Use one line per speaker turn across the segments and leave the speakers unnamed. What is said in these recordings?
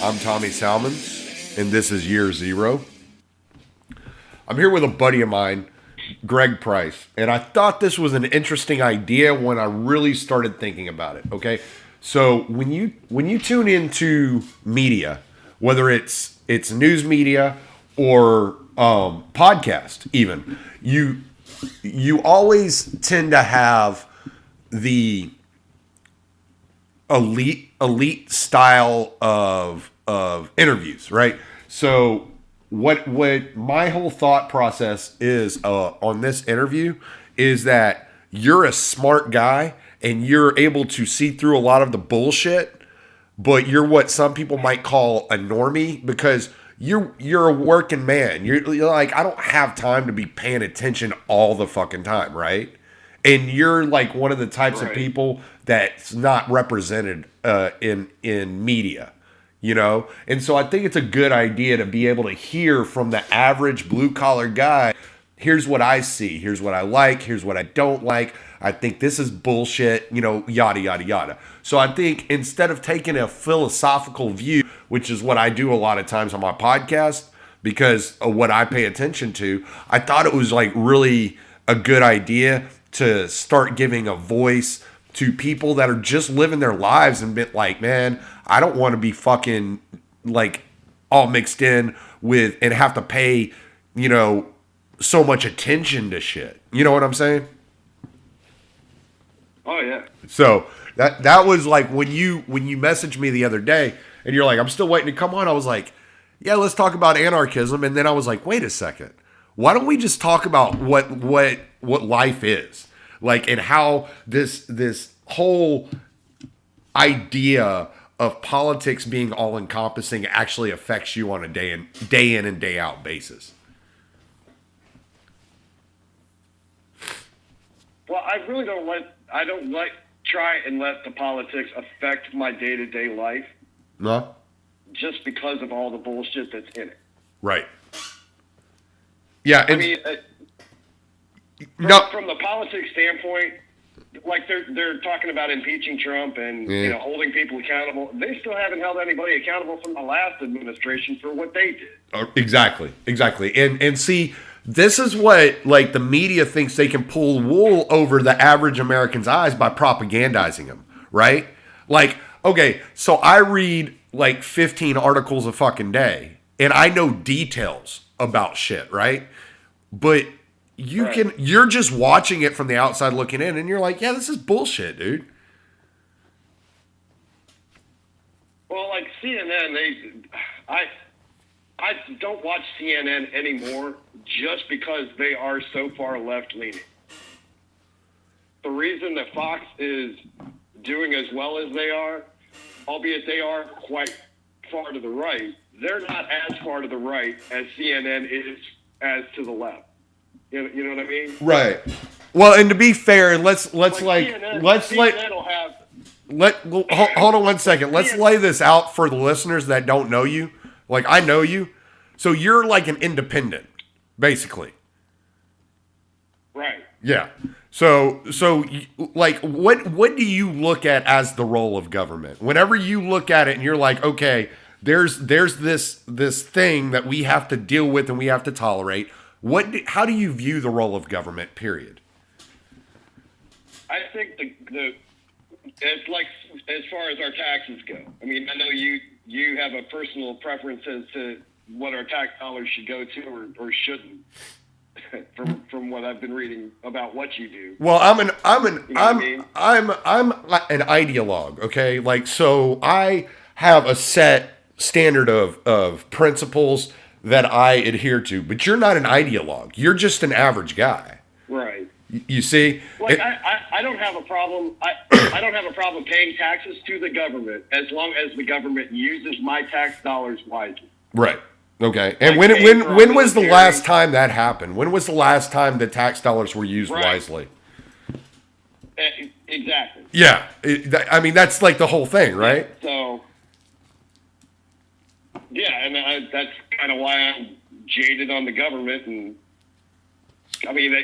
I'm Tommy Salmons, and this is Year Zero. I'm here with a buddy of mine, Greg Price, and I thought this was an interesting idea when I really started thinking about it. Okay, so when you tune into media, whether it's news media or podcast, even you always tend to have the elite style of interviews, right? So what my whole thought process is on this interview is that you're a smart guy and you're able to see through a lot of the bullshit, but you're what some people might call a normie because you're a working man. You're like, I don't have time to be paying attention all the fucking time, right? And you're like one of the types of people that's not represented in media, you know? And so I think it's a good idea to be able to hear from the average blue-collar guy, here's what I see, here's what I like, here's what I don't like, I think this is bullshit, you know, yada, yada, yada. So I think instead of taking a philosophical view, which is what I do a lot of times on my podcast, because of what I pay attention to, I thought it was like really a good idea to start giving a voice to people that are just living their lives and been like, man, I don't want to be fucking like all mixed in with and have to pay, you know, so much attention to shit. You know what I'm saying?
Oh yeah.
So that was like when you messaged me the other day and you're like, I'm still waiting to come on. I was like, yeah, let's talk about anarchism. And then I was like, wait a second. Why don't we just talk about what life is? Like, and how this whole idea of politics being all encompassing actually affects you on a day in and day out basis.
Well, I really don't try and let the politics affect my day-to-day life.
No?
Just because of all the bullshit that's in it.
Right. Yeah.
I mean, from the politics standpoint, like they're talking about impeaching Trump and you know, holding people accountable. They still haven't held anybody accountable from the last administration for what they did.
Exactly. And see, this is what like the media thinks they can pull wool over the average American's eyes by propagandizing them, right? Like, okay, so I read like 15 articles a fucking day, and I know details about shit, right? But you're just watching it from the outside looking in, and you're like, yeah, this is bullshit, dude.
Well, like CNN, I don't watch CNN anymore just because they are so far left-leaning. The reason that Fox is doing as well as they are, albeit they are quite far to the right, they're not as far to the right as CNN is as to the left. You know what I mean?
Right. Well, and to be fair, let's
CNN will have.
Hold on one second. Let's lay this out for the listeners that don't know you. Like, I know you, so you're like an independent, basically.
Right.
Yeah. So like, what do you look at as the role of government? Whenever you look at it and you're like, okay, there's this thing that we have to deal with and we have to tolerate. How do you view the role of government, period?
I think it's like as far as our taxes go. I mean, I know you have a personal preference as to what our tax dollars should go to or shouldn't. From what I've been reading about what you do.
Well, I'm an ideologue, okay? Like, so I have a set standard of principles that I adhere to, but you're not an ideologue. You're just an average guy.
Right.
You see?
Like, I don't have a problem. I don't have a problem paying taxes to the government as long as the government uses my tax dollars wisely.
Right. Okay. And
Like
when was the last time that happened? When was the last time the tax dollars were used wisely?
Exactly.
Yeah. I mean, that's like the whole thing, right?
So, yeah, and that's kind of why I'm jaded on the government. And I mean,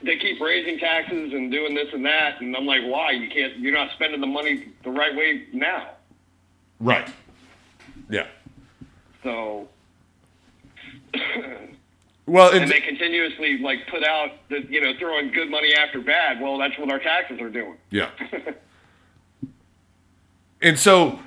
they keep raising taxes and doing this and that, and I'm like, why? You're not spending the money the right way now.
Right. Yeah.
So,
well,
and they continuously like put out throwing good money after bad. Well, that's what our taxes are doing.
Yeah. And so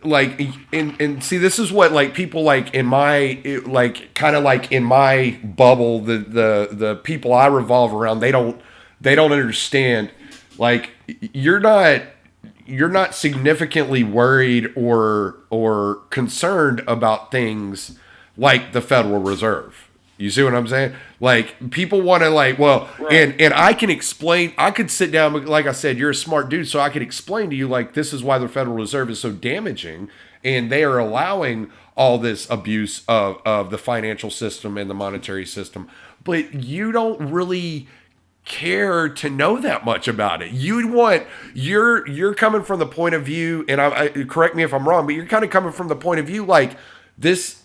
like, and see, this is what like people like in my like kind of like in my bubble, the people I revolve around, they don't understand. Like, you're not significantly worried or concerned about things like the Federal Reserve. You see what I'm saying? Like, people want to like, well, right. and I could sit down, like I said, you're a smart dude, so I could explain to you, like, this is why the Federal Reserve is so damaging, and they are allowing all this abuse of the financial system and the monetary system. But you don't really care to know that much about it. You're coming from the point of view, and I correct me if I'm wrong, but you're kind of coming from the point of view like this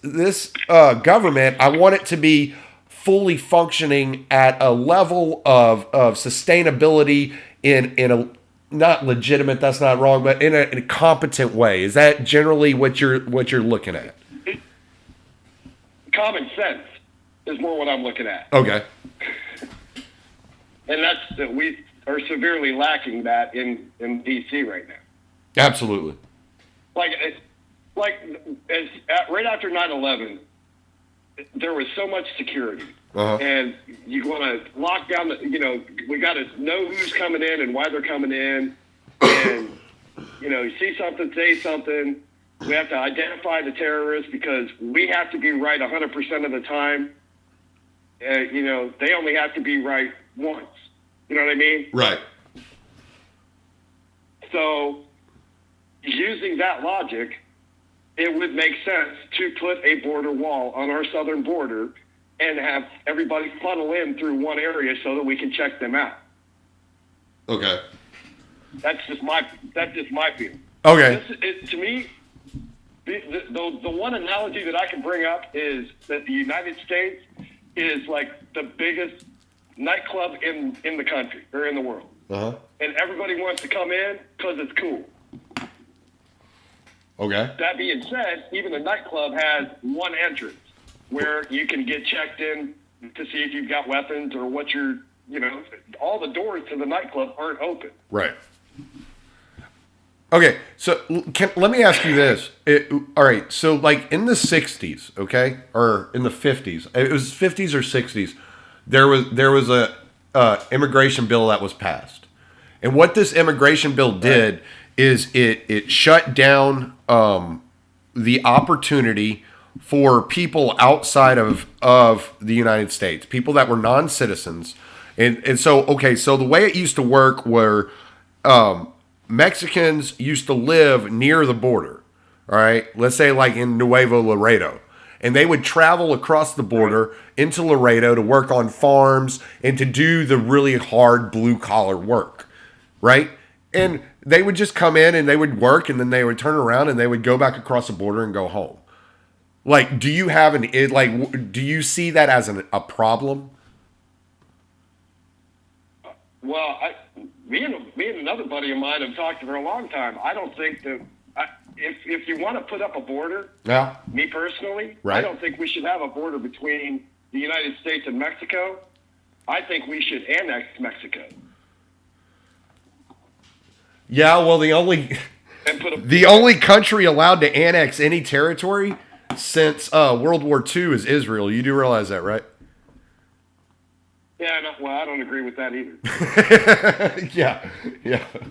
government, I want it to be fully functioning at a level of sustainability in a not legitimate, that's not wrong, but in a competent way. Is that generally what you're looking at?
Common sense is more what I'm looking at.
Okay.
And that's we are severely lacking that in D.C. right now.
Absolutely.
Right after 9/11, there was so much security, and you want to lock down we got to know who's coming in and why they're coming in, and you see something, say something. We have to identify the terrorists because we have to be right 100% of the time. They only have to be right once. You know what I mean?
Right.
So, using that logic, it would make sense to put a border wall on our southern border and have everybody funnel in through one area so that we can check them out.
Okay.
That's just my feeling.
Okay.
To me, the one analogy that I can bring up is that the United States is like the biggest nightclub in the country or in the world. And everybody wants to come in because it's cool.
Okay.
That being said, even the nightclub has one entrance where you can get checked in to see if you've got weapons or what you're, all the doors to the nightclub aren't open.
Right. Okay, so let me ask you this. All right, so like in the 60s, okay, or in the 50s, it was 50s or 60s, there was a immigration bill that was passed. And what this immigration bill did is it shut down the opportunity for people outside of the United States, people that were non-citizens. And so, okay, so the way it used to work were Mexicans used to live near the border, all right? Let's say like in Nuevo Laredo. And they would travel across the border into Laredo to work on farms and to do the really hard blue-collar work, right? And they would just come in and they would work and then they would turn around and they would go back across the border and go home. Like, do you do you see that as a problem?
Well, me and another buddy of mine have talked for a long time. I don't think that if you want to put up a border, me personally, I don't think we should have a border between the United States and Mexico. I think we should annex Mexico.
Yeah, well, the only country allowed to annex any territory since World War II is Israel. You do realize that, right?
Yeah, well, I don't agree with that either.
Yeah.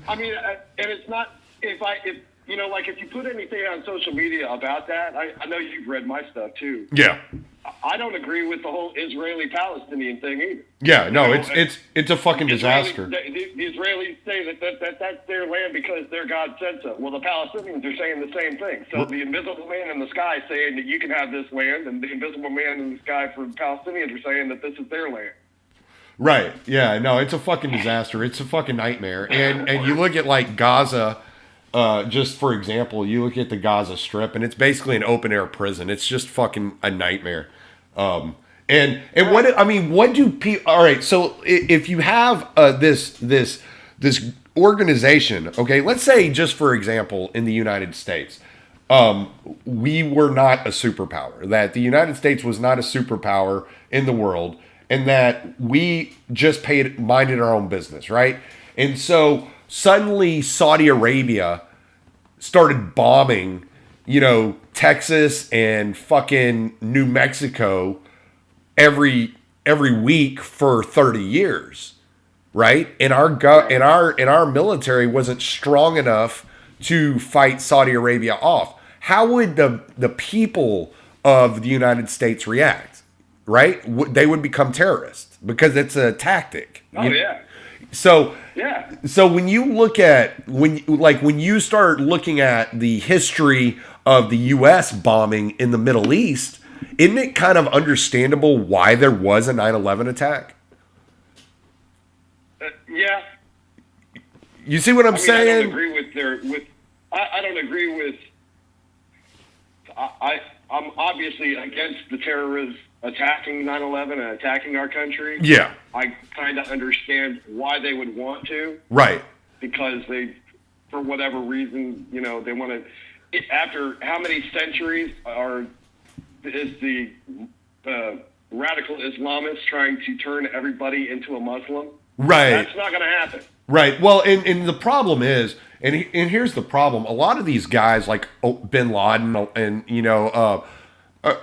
I mean, and it's not if you know, like if you put anything on social media about that, I know you've read my stuff too.
Yeah.
I don't agree with the whole Israeli-Palestinian thing either.
Yeah, no,
You know,
it's a fucking disaster.
The Israelis say that's their land because their God said so. Well, the Palestinians are saying the same thing. So the invisible man in the sky saying that you can have this land, and the invisible man in the sky for Palestinians are saying that this is their land.
Right. Yeah, no, it's a fucking disaster. It's a fucking nightmare. And you look at like Gaza, just for example, you look at the Gaza Strip, and it's basically an open air prison. It's just fucking a nightmare. And what do people? All right, so if you have this organization, okay, let's say just for example, in the United States, we were not a superpower. That the United States was not a superpower in the world, and that we just minded our own business, right? And so suddenly Saudi Arabia started bombing, Texas and fucking New Mexico every week for 30 years, right? And our military wasn't strong enough to fight Saudi Arabia off. How would the people of the United States react? Right? They would become terrorists because it's a tactic.
Yeah.
So
yeah.
So when you look at when you start looking at the history of the U.S. bombing in the Middle East, isn't it kind of understandable why there was a 9/11 attack?
Yeah.
You see what I'm saying?
I don't agree I don't agree with. I'm obviously against the terrorists attacking 9/11 and attacking our country.
Yeah.
I kind of understand why they would want to.
Right.
Because they, for whatever reason, they want to. After how many centuries is the radical Islamists trying to turn everybody into a Muslim?
Right.
That's not going to happen.
Right. Well, and the problem is, and here's the problem: a lot of these guys, like Bin Laden, and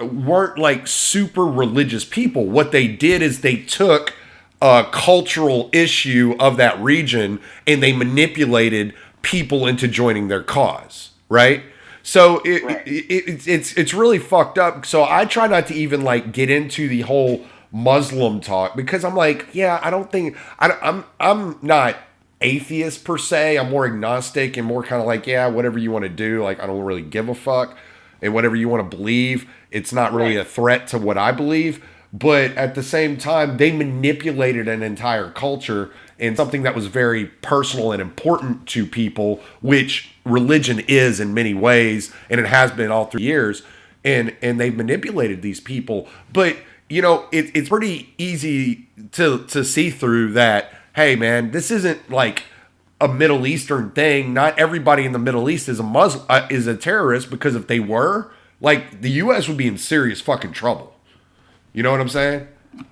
weren't like super religious people. What they did is they took a cultural issue of that region and they manipulated people into joining their cause. Right. So it's really fucked up. So I try not to even like get into the whole Muslim talk because I'm like, yeah, I'm not atheist per se. I'm more agnostic and more kind of like, yeah, whatever you want to do. Like, I don't really give a fuck. And whatever you want to believe, it's not really a threat to what I believe. But at the same time, they manipulated an entire culture and something that was very personal and important to people, which religion is in many ways, and it has been all through years. And they've manipulated these people. But, it's pretty easy to see through that, hey, man, this isn't like a Middle Eastern thing. Not everybody in the Middle East is a Muslim, is a terrorist, because if they were, like, the U.S. would be in serious fucking trouble. You know what I'm saying?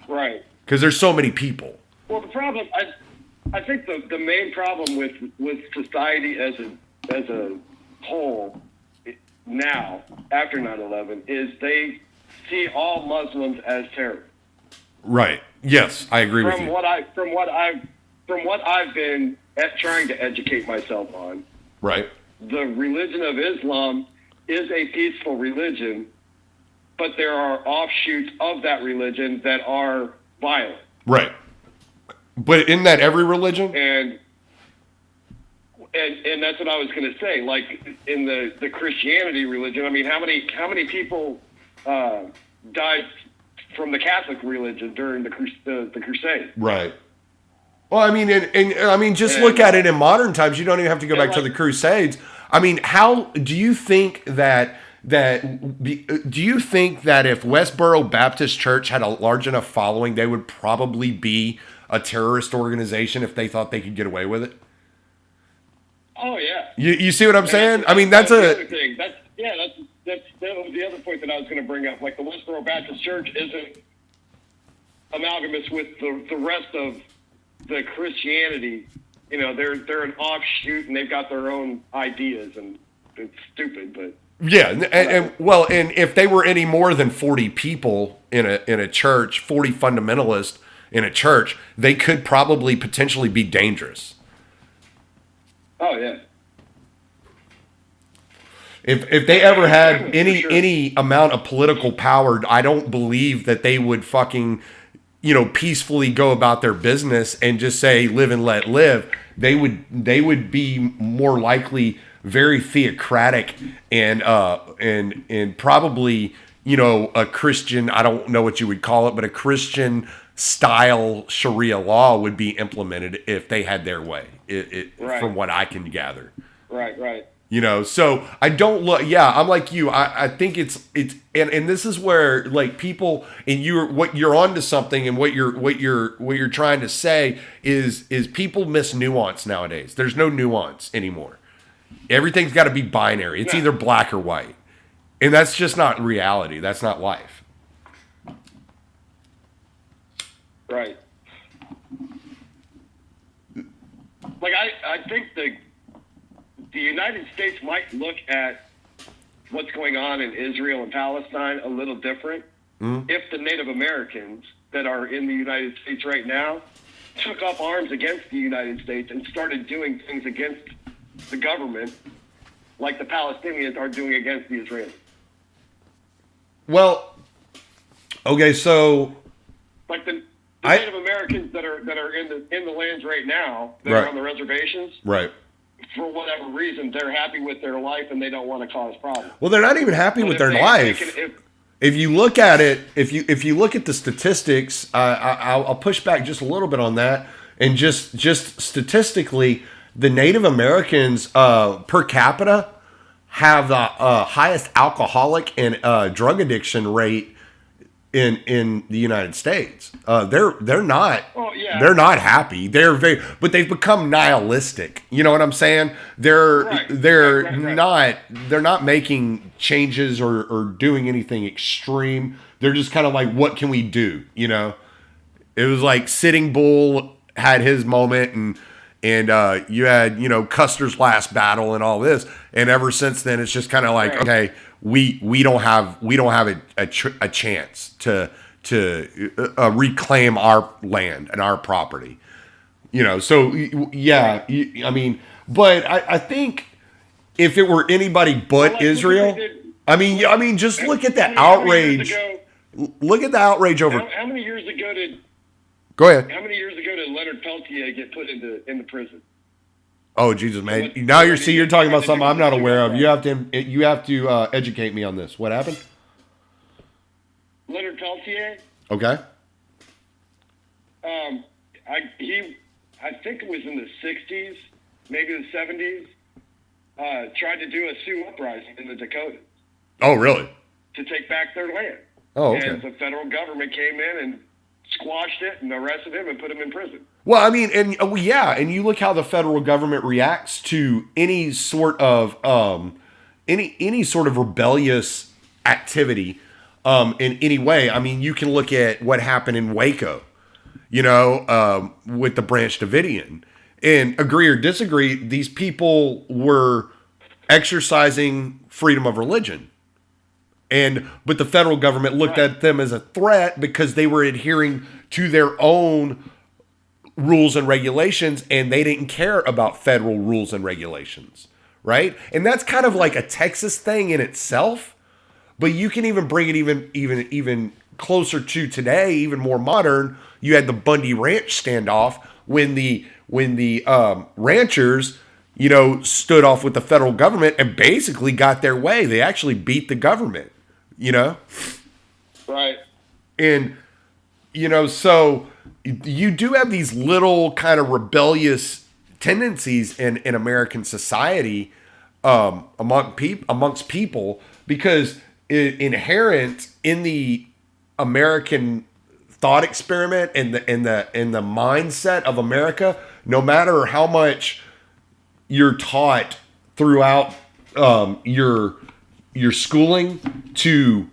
Right.
Because there's so many people.
Well, the problem, I think the main problem with society as a whole now, after 9/11, is they see all Muslims as terrorists.
Right. Yes, I agree with you.
From what I've been trying to educate myself on,
right,
the religion of Islam is a peaceful religion, but there are offshoots of that religion that are violent.
Right. But isn't that every religion?
And that's what I was going to say. Like in the Christianity religion, I mean, how many people died from the Catholic religion during the Crusade?
Right. Well, I mean, and just look at it in modern times. You don't even have to go back to the Crusades. I mean, how do you think that do you think that if Westboro Baptist Church had a large enough following, they would probably be a terrorist organization if they thought they could get away with it?
Oh yeah.
You see what I'm saying? I mean, that's
the other thing. That was the other point that I was going to bring up. Like the Westboro Baptist Church isn't amalgamous with the rest of the Christianity. They're an offshoot and they've got their own ideas, and it's stupid, but
yeah. And if they were any more than 40 people in a church, 40 fundamentalists in a church, they could probably potentially be dangerous.
Oh yeah.
If they ever had
For sure.
any amount of political power, I don't believe that they would fucking, peacefully go about their business and just say live and let live. They would be more likely very theocratic and probably, a Christian, I don't know what you would call it, but a Christian style Sharia law would be implemented if they had their way.
Right.
From what I can gather.
Right.
So I don't look. Yeah, I'm like you. I think it's and this is where like people and what you're onto something and what you're trying to say is people miss nuance nowadays. There's no nuance anymore. Everything's got to be binary. It's either black or white, and that's just not reality. That's not life.
Right. Like I think the United States might look at what's going on in Israel and Palestine a little different if the Native Americans that are in the United States right now took up arms against the United States and started doing things against the government like the Palestinians are doing against the Israelis.
Well, okay, so
like the Native Americans that are in the lands right now that are on the reservations,
right?
For whatever reason, they're happy with their life and they don't want to cause problems.
Well, they're not even happy with their life. If you look at it, if you look at the statistics, I'll push back just a little bit on that, and just statistically, the Native Americans per capita have the highest alcoholic and drug addiction rate in the United States. They're not they're not happy. But they've become nihilistic. You know what I'm saying? They're not making changes or doing anything extreme. They're just kind of like, what can we do? It was like Sitting Bull had his moment, and you had Custer's last battle and all this, and ever since then it's just kind of like, okay, we don't have a chance to reclaim our land and our property, So yeah, I mean, but I think if it were anybody but Israel, I mean, just look at the outrage. Look at the outrage over.
How many years ago did?
Go ahead.
How many years ago did Leonard Peltier get put into prison?
Oh Jesus, man! Now you're talking about something I'm not aware of. You have to educate me on this. What happened?
Leonard Peltier.
Okay.
I think it was in the '60s, maybe the '70s. Tried to do a Sioux uprising in the Dakotas.
Oh, really?
To take back their land.
Oh, okay.
And the federal government came in and squashed it and arrested him and put him in prison.
Well, I mean, and you look how the federal government reacts to any sort of any sort of rebellious activity in any way. I mean, you can look at what happened in Waco, with the Branch Davidian, and agree or disagree, these people were exercising freedom of religion. But the federal government looked at them as a threat because they were adhering to their own rules and regulations, and they didn't care about federal rules and regulations, right? And that's kind of like a Texas thing in itself, but you can even bring it even closer to today, even more modern. You had the Bundy Ranch standoff when the ranchers, stood off with the federal government and basically got their way. They actually beat the government.
Right.
And, so you do have these little kind of rebellious tendencies in American society amongst people, because inherent in the American thought experiment and the mindset of America, no matter how much you're taught throughout your schooling to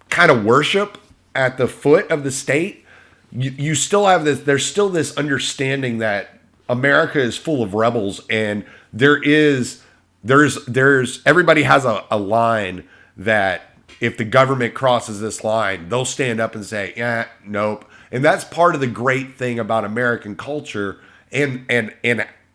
kind of worship at the foot of the state, you still have this. There's still this understanding that America is full of rebels, and there's everybody has a line that if the government crosses this line, they'll stand up and say, yeah, nope. And that's part of the great thing about American culture and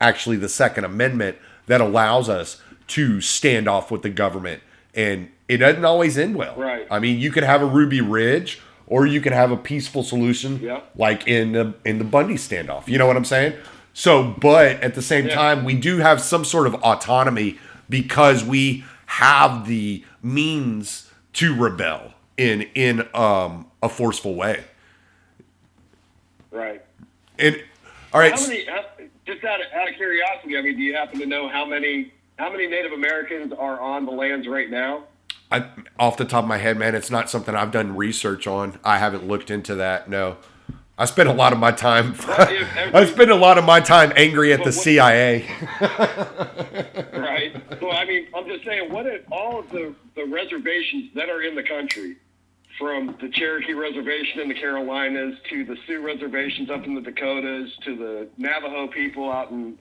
actually the Second Amendment that allows us to stand off with the government, and it doesn't always end well.
Right.
I mean, you could have a Ruby Ridge, or you could have a peaceful solution, like in the Bundy standoff. You know what I'm saying? So, but at the same time, we do have some sort of autonomy because we have the means to rebel in a forceful way.
Right.
And all right.
Just out of curiosity, I mean, do you happen to know how many Native Americans are on the lands right now?
Off the top of my head, man, it's not something I've done research on. I haven't looked into that. No, I spend a lot of my time. I spend a lot of my time angry at the CIA.
Right. So I mean, I'm just saying, what if all of the reservations that are in the country, from the Cherokee Reservation in the Carolinas to the Sioux reservations up in the Dakotas to the Navajo people out in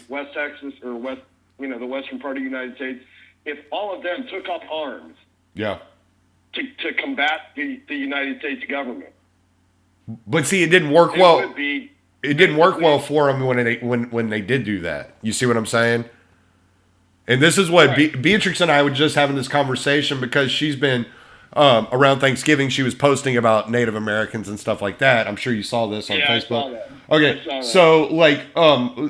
West Texas or West, the western part of the United States, if all of them took up arms, to combat the United States government.
But see, it didn't work well. It didn't work well for them when they did do that. You see what I'm saying? And this is what Beatrix and I were just having this conversation because she's been around Thanksgiving. She was posting about Native Americans and stuff like that. I'm sure you saw this on Facebook.
I saw that.
Okay, so like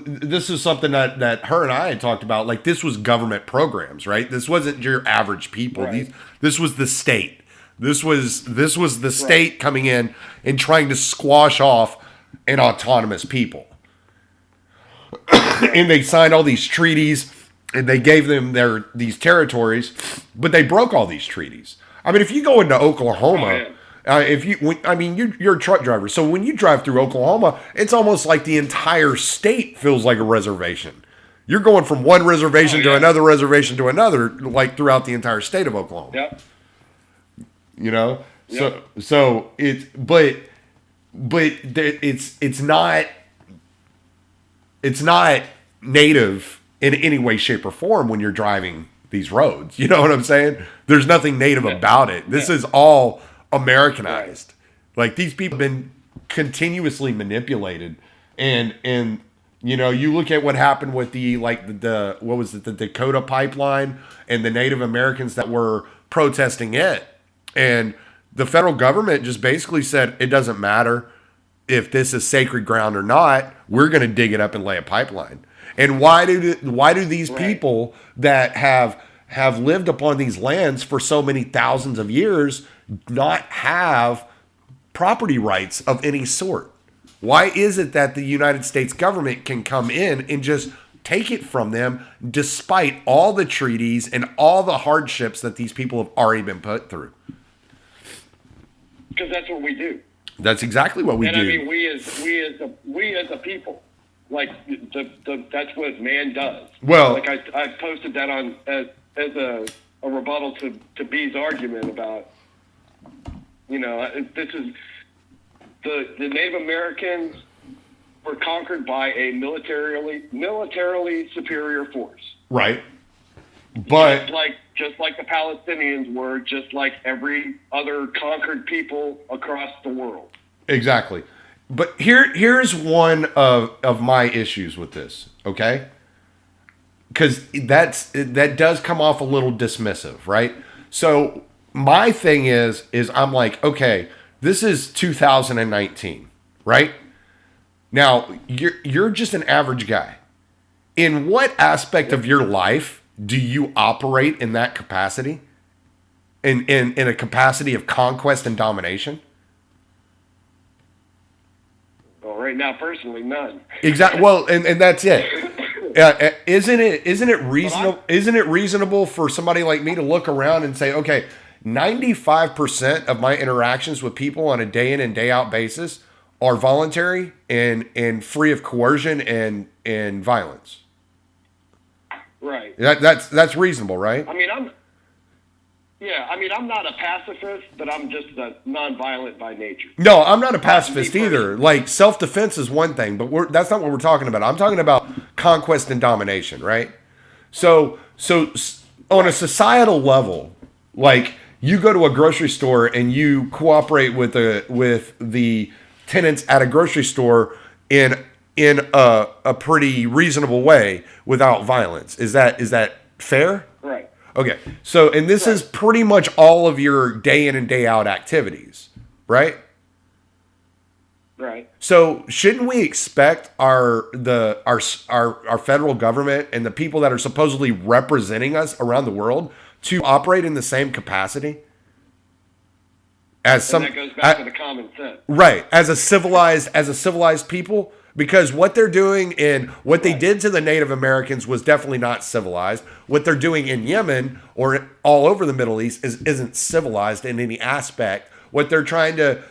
this is something that her and I had talked about. Like, this was government programs, right? This wasn't your average people.
Right.
This was the state. This was the state coming in and trying to squash off an autonomous people. And they signed all these treaties and they gave them these territories, but they broke all these treaties. I mean, if you go into Oklahoma, you're a truck driver. So when you drive through Oklahoma, it's almost like the entire state feels like a reservation. You're going from one reservation to another reservation to another, like throughout the entire state of Oklahoma.
Yep.
You know,
Yep.
so it's not native in any way, shape, or form when you're driving these roads. You know what I'm saying? There's nothing native about it. This is all Americanized. Like, these people have been continuously manipulated, and you look at what happened with the Dakota pipeline and the Native Americans that were protesting it. And the federal government just basically said, it doesn't matter if this is sacred ground or not, we're going to dig it up and lay a pipeline. And why do these people that have lived upon these lands for so many thousands of years not have property rights of any sort? Why is it that the United States government can come in and just take it from them despite all the treaties and all the hardships that these people have already been put through?
Because that's what we do.
That's exactly what we do.
And I mean, we as a people, like that's what man does.
Well,
like I posted that on as a rebuttal to B's argument about, this is the Native Americans were conquered by a militarily superior force.
Right. But
just like the Palestinians were, just like every other conquered people across the world.
Exactly. But here's one of my issues with this, okay? Because that does come off a little dismissive, right? So my thing is I'm like, okay, this is 2019, right? Now, you're just an average guy. In what aspect of your life do you operate in that capacity? In a capacity of conquest and domination?
Well, right now, personally, none.
Exactly. Well, and that's it. Isn't it reasonable? Isn't it reasonable for somebody like me to look around and say, okay, 95% of my interactions with people on a day in and day out basis are voluntary and free of coercion and violence.
Right.
That's reasonable, right?
I mean, I'm not a pacifist, but I'm just nonviolent by nature.
No, I'm not a pacifist either. Like, self-defense is one thing, but that's not what we're talking about. I'm talking about conquest and domination, right? So on a societal level, like, you go to a grocery store and you cooperate with the tenants at a grocery store in a pretty reasonable way without violence. Is that fair?
Right.
Okay. So, and this is pretty much all of your day in and day out activities, right?
Right.
So, shouldn't we expect our federal government and the people that are supposedly representing us around the world to operate in the same capacity as
And
some
that goes back to the common sense.
right, as a civilized people? Because what they're doing and what they did to the Native Americans was definitely not civilized. What they're doing in Yemen or all over the Middle East isn't civilized in any aspect. What they're trying to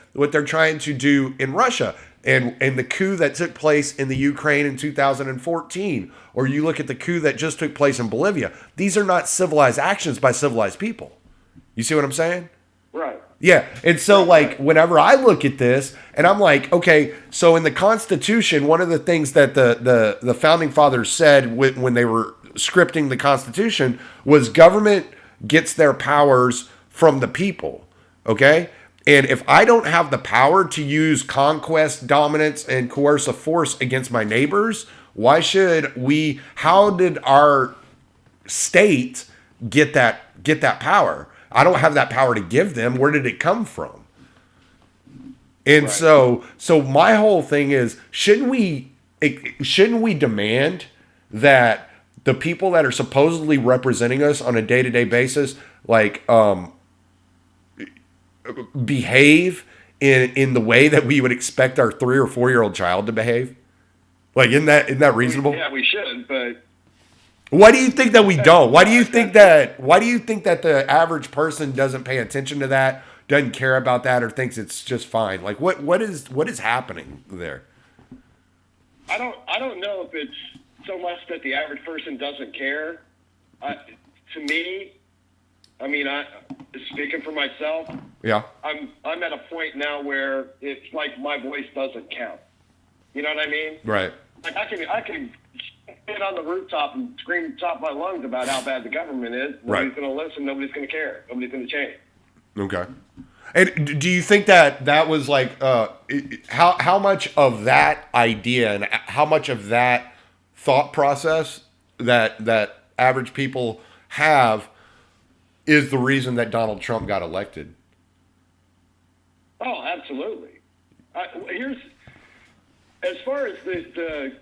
do in Russia and the coup that took place in the Ukraine in 2014, or you look at the coup that just took place in Bolivia, these are not civilized actions by civilized people. You see what I'm saying?
Right.
Yeah. And so, like, whenever I look at this and I'm like, okay, so in the Constitution, one of the things that the founding fathers said when they were scripting the Constitution was government gets their powers from the people. Okay. And if I don't have the power to use conquest, dominance, and coercive force against my neighbors, why should we? How did our state get that power? I don't have that power to give them. Where did it come from? And so my whole thing is, shouldn't we demand that the people that are supposedly representing us on a day-to-day basis, like, behave in the way that we would expect our 3 or 4-year-old child to behave? Like, isn't that reasonable?
Yeah, we should, but
Why do you think that we don't? Why do you think that the average person doesn't pay attention to that, doesn't care about that, or thinks it's just fine? Like, what is happening there?
I don't know if it's so much that the average person doesn't care. To me, I mean, speaking for myself,
Yeah.
I'm at a point now where it's like my voice doesn't count. You know what I mean?
Right.
Like I can get on the rooftop and scream top of my lungs about how bad the government is. Nobody's going to listen. Nobody's going to care. Nobody's going to change.
Okay. And do you think that was like how much of that idea and how much of that thought process that average people have is the reason that Donald Trump got elected?
Oh, absolutely. Here's as far as the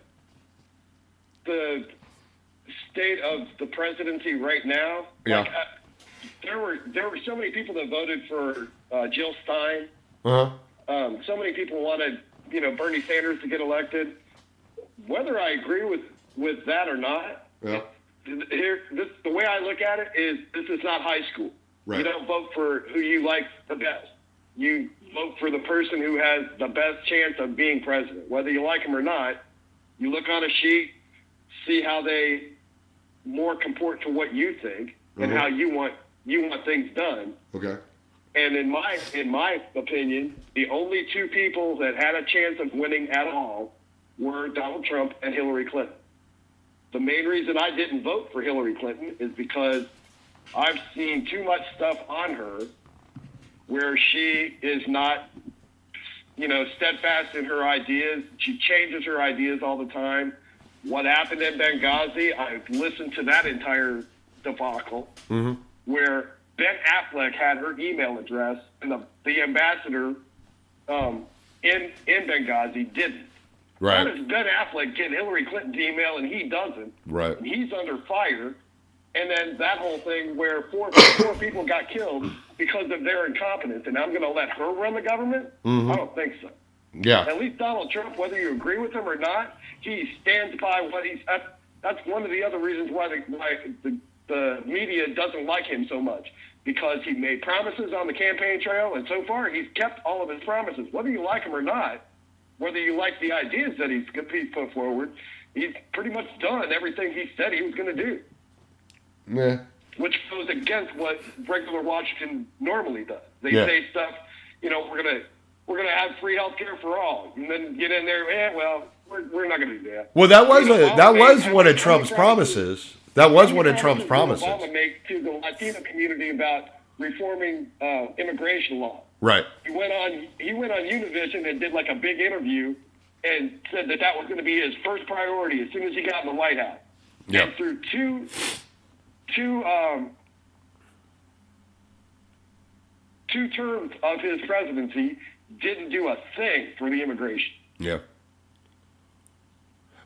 state of the presidency right now.
Yeah.
Like, there were so many people that voted for Jill Stein.
Uh-huh.
So many people wanted Bernie Sanders to get elected. Whether I agree with that or not,
Yeah.
The way I look at it is this is not high school.
Right.
You don't vote for who you like the best. You vote for the person who has the best chance of being president. Whether you like them or not, you look on a sheet, see how they more comport to what you think and how you want things done.
Okay.
And in my opinion, the only two people that had a chance of winning at all were Donald Trump and Hillary Clinton. The main reason I didn't vote for Hillary Clinton is because I've seen too much stuff on her where she is not, steadfast in her ideas. She changes her ideas all the time. What happened in Benghazi, I've listened to that entire debacle where Ben Affleck had her email address and the ambassador in Benghazi didn't.
Right.
How does Ben Affleck get Hillary Clinton's email and he doesn't?
Right.
And he's under fire. And then that whole thing where four people got killed because of their incompetence, and I'm going to let her run the government? I don't think so.
Yeah.
At least Donald Trump, whether you agree with him or not, he stands by what he's. That's one of the other reasons why the media doesn't like him so much, because he made promises on the campaign trail, and so far he's kept all of his promises. Whether you like him or not, whether you like the ideas that he's put forward, he's pretty much done everything he said he was going to do.
Yeah.
Which goes against what regular Washington normally does. They say stuff, we're gonna have free health care for all, and then get in there, we're not gonna do that.
Well, that was one of Trump's promises. That was one of Trump's promises.
Obama made to the Latino community about reforming immigration law.
Right.
He went on Univision and did like a big interview and said that was going to be his first priority as soon as he got in the White House.
Yeah.
And through two two two terms of his presidency didn't do a thing for the immigration.
Yeah.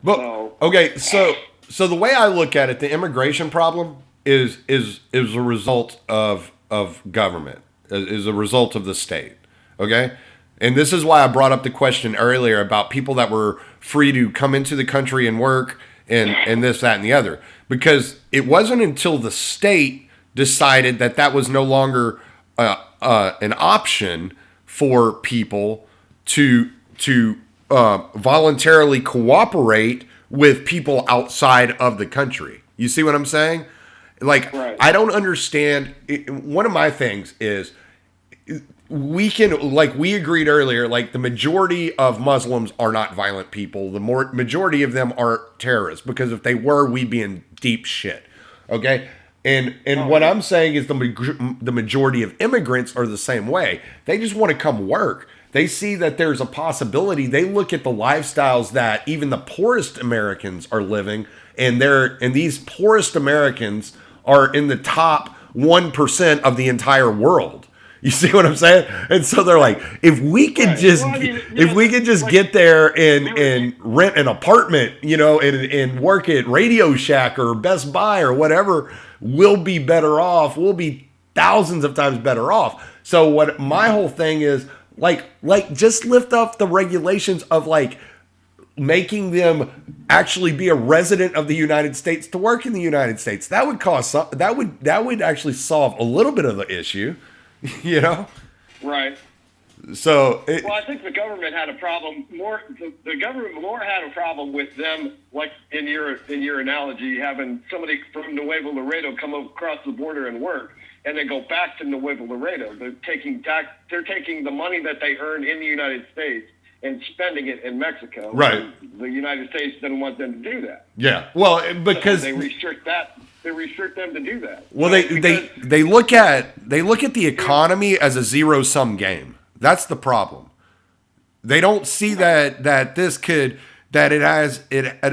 But okay, so the way I look at it, the immigration problem is a result of government, is a result of the state. Okay? And this is why I brought up the question earlier about people that were free to come into the country and work and this, that, and the other. Because it wasn't until the state decided that that was no longer an option for people to voluntarily cooperate with people outside of the country. You see what I'm saying? Like,
right.
I don't understand. One of my things is we can, like we agreed earlier, like the majority of Muslims are not violent people. The majority of them are terrorists, because if they were, we'd be in deep shit. Okay? And what I'm saying is the majority of immigrants are the same way. They just want to come work. They see that there's a possibility. They look at the lifestyles that even the poorest Americans are living, and these poorest Americans are in the top 1% of the entire world. You see what I'm saying? And so they're like, if we could just get there and rent an apartment, and work at Radio Shack or Best Buy or whatever, we'll be better off. We'll be thousands of times better off. So what my whole thing is, like just lift up the regulations of like making them actually be a resident of the United States to work in the United States. That would cost that would actually solve a little bit of the issue,
Right.
So
I think the government had a problem more. The government more had a problem with them, like in your analogy, having somebody from Nuevo Laredo come across the border and work, and then go back to Nuevo Laredo. They're taking the money that they earn in the United States and spending it in Mexico.
Right.
The United States didn't want them to do that.
Yeah. Well, because
they restrict that. They restrict them to do that.
Well, they look at the economy as a zero-sum game. That's the problem. They don't see that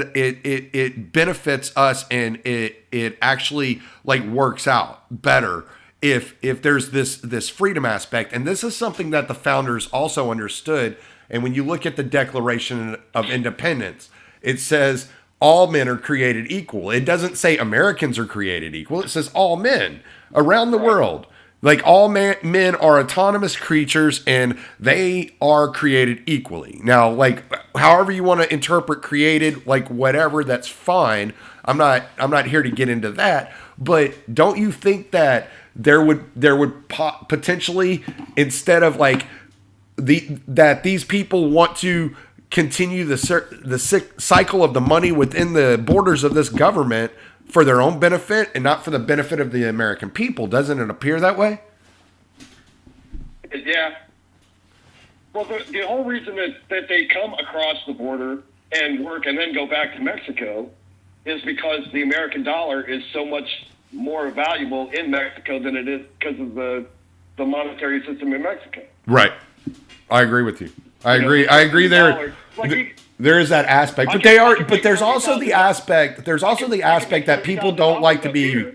it benefits us, and it actually like works out better if there's this freedom aspect. And this is something that the founders also understood. And when you look at the Declaration of Independence, it says all men are created equal. It doesn't say Americans are created equal. It says all men around the world. Like all men are autonomous creatures, and they are created equally. Now, like however you want to interpret created, like whatever, that's fine. I'm not here to get into that. But don't you think that there would potentially, instead of like that these people want to continue the cycle of the money within the borders of this government for their own benefit and not for the benefit of the American people? Doesn't it appear that way?
Yeah. Well, the whole reason that they come across the border and work and then go back to Mexico is because the American dollar is so much more valuable in Mexico than it is because of the monetary system in Mexico.
Right. I agree with you. I agree there. There is that aspect, but there's also the aspect that people don't like to be.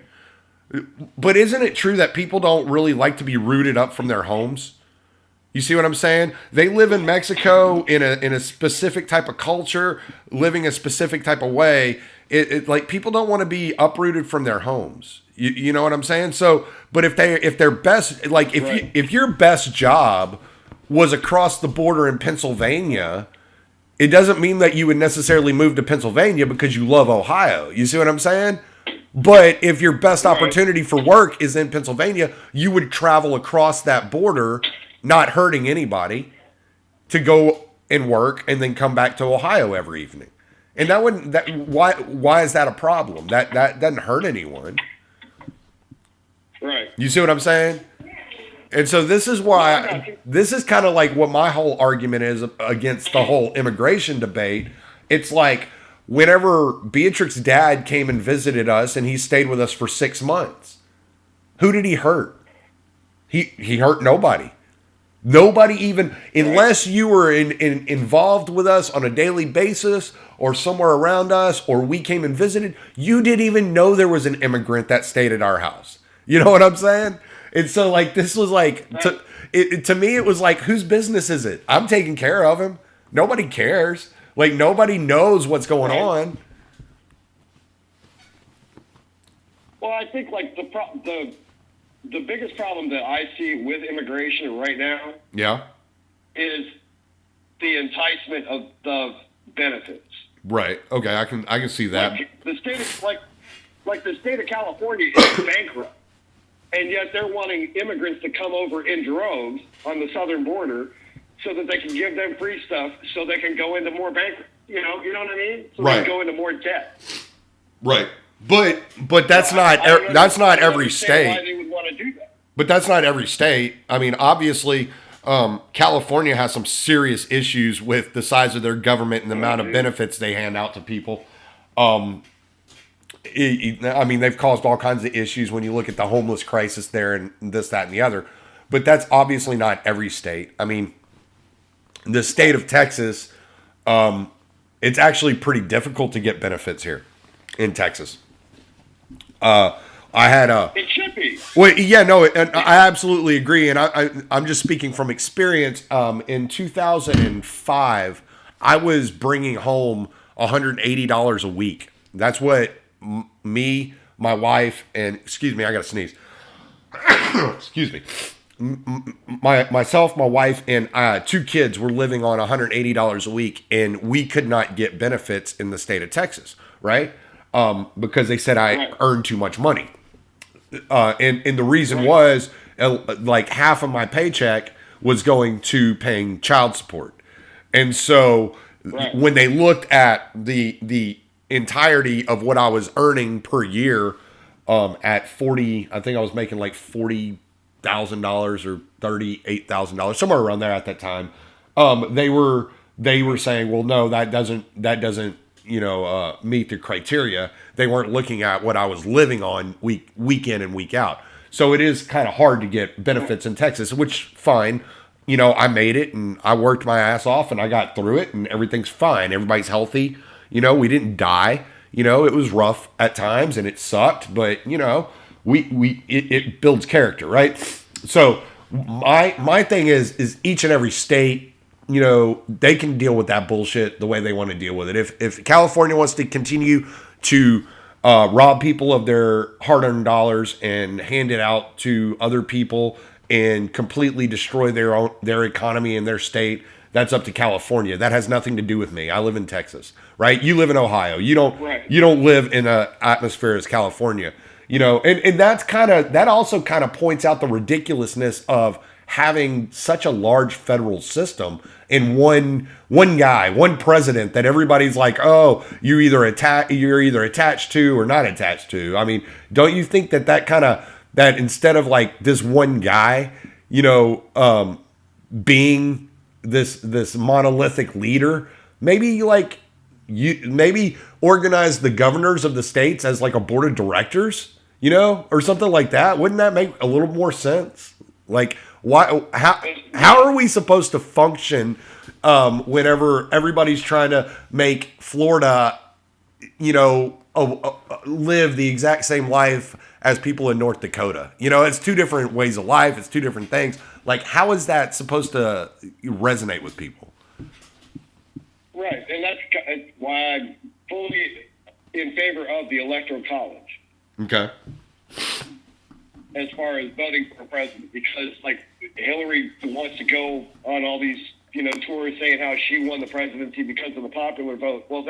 But isn't it true that people don't really like to be rooted up from their homes? You see what I'm saying? They live in Mexico in a specific type of culture, living a specific type of way. It like people don't want to be uprooted from their homes. You know what I'm saying? So, but if their best, like if your best job was across the border in Pennsylvania, it doesn't mean that you would necessarily move to Pennsylvania because you love Ohio. You see what I'm saying? But if your best opportunity for work is in Pennsylvania, you would travel across that border, not hurting anybody, to go and work and then come back to Ohio every evening. And why is that a problem? That doesn't hurt anyone.
Right.
You see what I'm saying? And so this is why this is kind of like what my whole argument is against the whole immigration debate. It's like whenever Beatrix's dad came and visited us and he stayed with us for 6 months, who did he hurt? He hurt nobody. Nobody even, unless you were involved with us on a daily basis, or somewhere around us, or we came and visited, you didn't even know there was an immigrant that stayed at our house. You know what I'm saying? And so, like, this was like, to me, it was like, whose business is it? I'm taking care of him. Nobody cares. Like, nobody knows what's going on.
Well, I think like the biggest problem that I see with immigration right now, is the enticement of the benefits.
Right. Okay, I can see that.
Like the state of California is bankrupt, and yet they're wanting immigrants to come over in droves on the southern border, so that they can give them free stuff, so they can go into more bankrupt. You know what I mean? So they can go into more debt.
Right. But that's not every state.
Why they would want to do that.
But that's not every state. I mean, obviously, California has some serious issues with the size of their government and the amount of benefits they hand out to people. I mean, they've caused all kinds of issues when you look at the homeless crisis there and this, that, and the other. But that's obviously not every state. I mean, the state of Texas, it's actually pretty difficult to get benefits here in Texas. It should be. Well, yeah, no, and I absolutely agree, and I'm just speaking from experience. In 2005, I was bringing home $180 a week. That's what me, my wife, and excuse me, I gotta sneeze. Excuse me. Myself, my wife, and 2 kids were living on $180 a week, and we could not get benefits in the state of Texas, right? Because they said I earned too much money. And the reason was like half of my paycheck was going to paying child support. And so when they looked at the entirety of what I was earning per year, at 40, I think I was making like $40,000 or $38,000, somewhere around there at that time. They were saying, well, no, that doesn't, meet the criteria. They weren't looking at what I was living on week in and week out. So it is kind of hard to get benefits in Texas, which fine. I made it and I worked my ass off and I got through it and everything's fine. Everybody's healthy. We didn't die. It was rough at times and it sucked, but it builds character, right? So my thing is each and every state, they can deal with that bullshit the way they want to deal with it. If California wants to continue to rob people of their hard-earned dollars and hand it out to other people and completely destroy their economy and their state, that's up to California. That has nothing to do with me. I live in Texas, right? You live in Ohio. You don't live in an atmosphere as California, and that also kind of points out the ridiculousn's of having such a large federal system in one president that everybody's like, oh, you're either attached to or not attached to. I mean, don't you think that instead of like this one guy, being this monolithic leader, maybe organize the governors of the states as like a board of directors, or something like that? Wouldn't that make a little more sense? Like, why? How are we supposed to function whenever everybody's trying to make Florida, live the exact same life as people in North Dakota? It's 2 different ways of life. It's 2 different things. Like, how is that supposed to resonate with people?
Right, and that's why I'm fully in favor of the Electoral College.
Okay.
As far as voting for president, because like Hillary wants to go on all these tours saying how she won the presidency because of the popular vote. Well,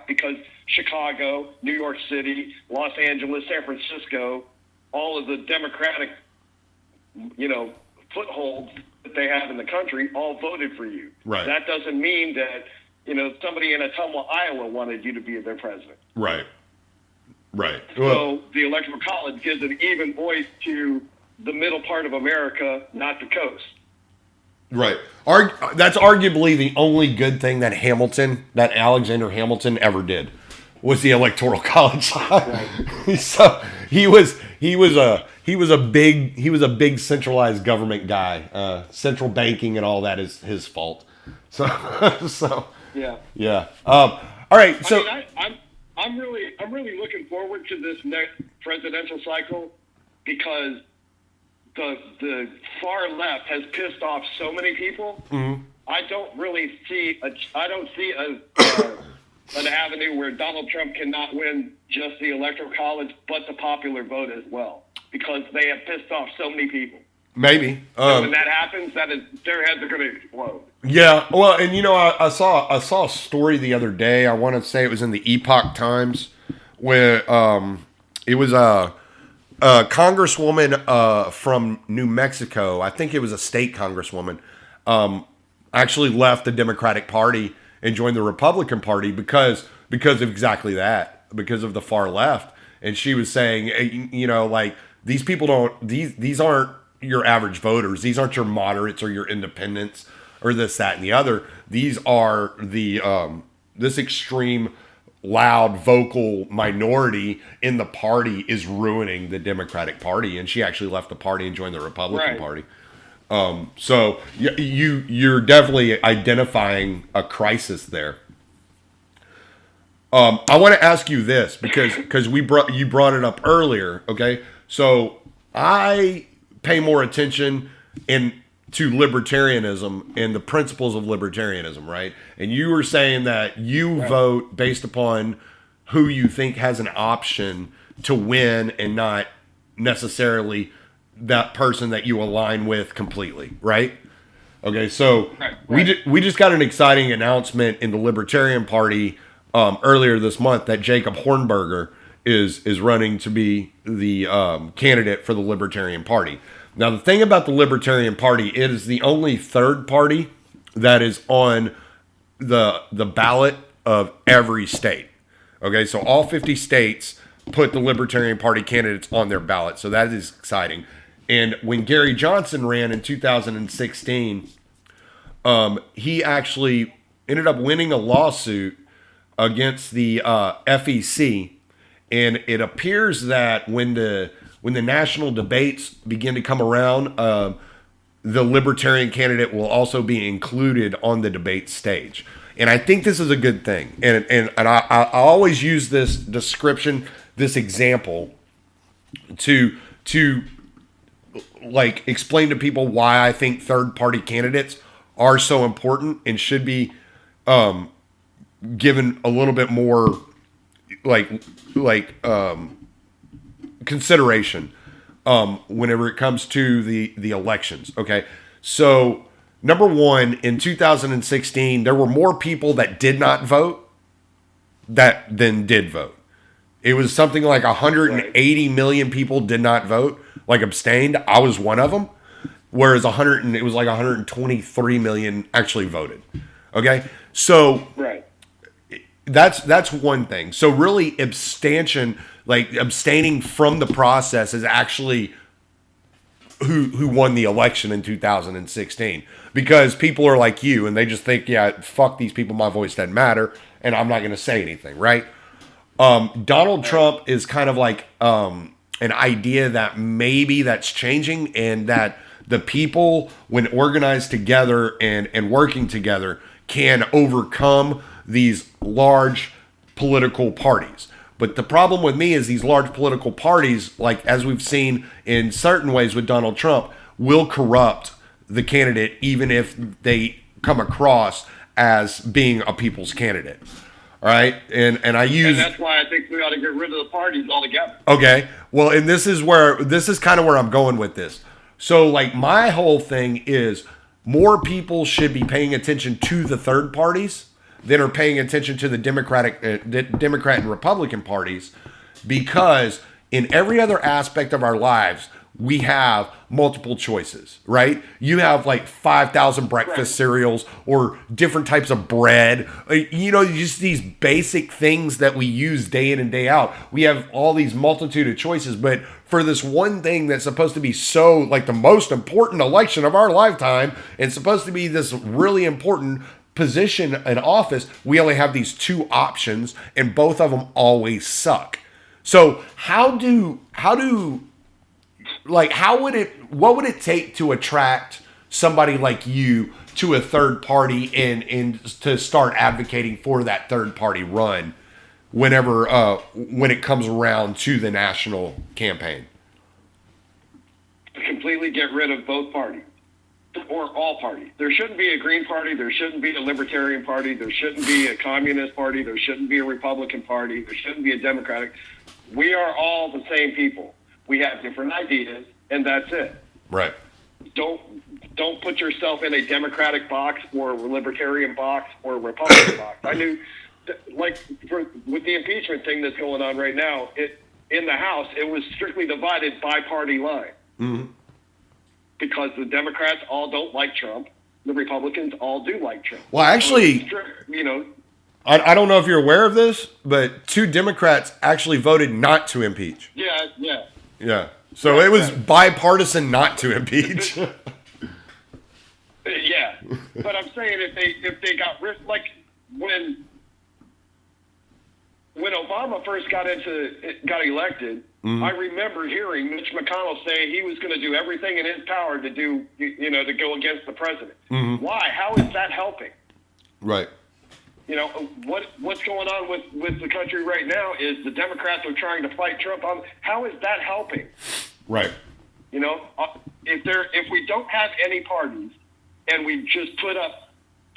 because Chicago, New York City, Los Angeles, San Francisco, all of the Democratic footholds that they have in the country all voted for you.
Right.
That doesn't mean that somebody in Ottumwa, Iowa wanted you to be their president.
Right. Right.
So the Electoral College gives an even voice to the middle part of America, not the coast.
Right. That's arguably the only good thing that Alexander Hamilton ever did, was the Electoral College. Right. So he was a big centralized government guy. Central banking and all that is his fault. So yeah. All All right, so
I'm really looking forward to this next presidential cycle because the far left has pissed off so many people.
mm-hmm.
I don't really see an avenue where Donald Trump cannot win just the electoral college, but the popular vote as well, because they have pissed off so many people.
Maybe.
And when that happens, their heads are going to explode.
Yeah, well, and I saw a story the other day. I want to say it was in the Epoch Times, where it was a congresswoman from New Mexico. I think it was a state congresswoman. Actually left the Democratic Party and joined the Republican Party because of exactly that, because of the far left. And she was saying, like, these people these aren't your average voters. These aren't your moderates or your independents or this, that, and the other. These are this extreme, loud, vocal minority in the party is ruining the Democratic Party. And she actually left the party and joined the Republican Party. So you're definitely identifying a crisis there. I want to ask you this because you brought it up earlier. Okay, so I pay more attention to libertarianism and the principles of libertarianism, right? And you were saying that you vote based upon who you think has an option to win and not necessarily that person that you align with completely, right? Okay, so we just got an exciting announcement in the Libertarian Party earlier this month that Jacob Hornberger is running to be the candidate for the Libertarian Party. Now, the thing about the Libertarian Party, it is the only third party that is on the ballot of every state. Okay, so all 50 states put the Libertarian Party candidates on their ballot, so that is exciting. And when Gary Johnson ran in 2016, he actually ended up winning a lawsuit against the FEC, and it appears that when the national debates begin to come around, the Libertarian candidate will also be included on the debate stage. And I think this is a good thing. And I always use this description, this example, to like explain to people why I think third party candidates are so important and should be given a little bit more consideration whenever it comes to the elections. Okay, so number one, in 2016, there were more people that did not vote than did vote. It was something like 180 million people did not vote, like abstained. I was one of them. Whereas it was like 123 million actually voted. Okay, so that's one thing. So really, abstention, like abstaining from the process, is actually who won the election in 2016, because people are like you and they just think, yeah, fuck these people, my voice doesn't matter, and I'm not going to say anything, right? Donald Trump is kind of like an idea that maybe that's changing, and that the people, when organized together and working together, can overcome these large political parties. But the problem with me is these large political parties, like as we've seen in certain ways with Donald Trump, will corrupt the candidate even if they come across as being a people's candidate. All right, and
that's why I think we ought to get rid of the parties altogether.
Okay, well, and this is kind of where I'm going with this. So, like, my whole thing is more people should be paying attention to the third parties than are paying attention to the Democrat and Republican parties, because in every other aspect of our lives, we have multiple choices, right? You have like 5,000 breakfast cereals or different types of bread. Just these basic things that we use day in and day out. We have all these multitude of choices, but for this one thing that's supposed to be so like the most important election of our lifetime and supposed to be this really important position in office, we only have these two options, and both of them always suck. So what would it take to attract somebody like you to a third party and to start advocating for that third party run whenever when it comes around to the national campaign.
Completely get rid of both parties or all parties. There shouldn't be a Green Party. There shouldn't be a Libertarian Party. There shouldn't be a Communist Party. There shouldn't be a Republican Party. There shouldn't be a Democratic. We are all the same people. We have different ideas, and that's it.
Right.
Don't put yourself in a Democratic box or a Libertarian box or a Republican box. I knew, with the impeachment thing that's going on right now, in the House, it was strictly divided by party line.
Mm-hmm.
Because the Democrats all don't like Trump, the Republicans all do like Trump.
Well, actually, I don't know if you're aware of this, but 2 Democrats actually voted not to impeach.
Yeah.
So it was bipartisan not to impeach.
Yeah, but I'm saying if they got rid, like when Obama first got elected, I remember hearing Mitch McConnell say he was going to do everything in his power to to go against the president. Mm-hmm. Why? How is that helping?
Right.
What's going on with the country right now is the Democrats are trying to fight Trump on. How is that helping?
Right.
If we don't have any parties and we just put up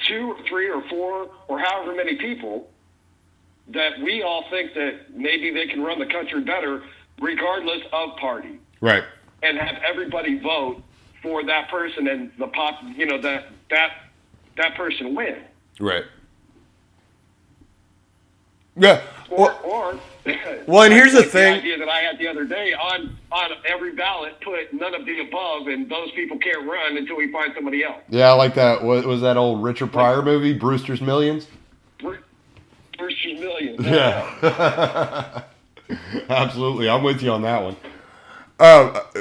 2 or 3 or 4 or however many people that we all think that maybe they can run the country better regardless of party.
Right.
And have everybody vote for that person and that person win.
Right. Yeah.
Or
well, and here's the thing.
The idea that I had the other day on every ballot, put none of the above, and those people can't run until we find somebody else.
Yeah, I like that. What was that old Richard Pryor movie, Brewster's Millions?
Brewster's Millions.
Yeah. Absolutely. I'm with you on that one.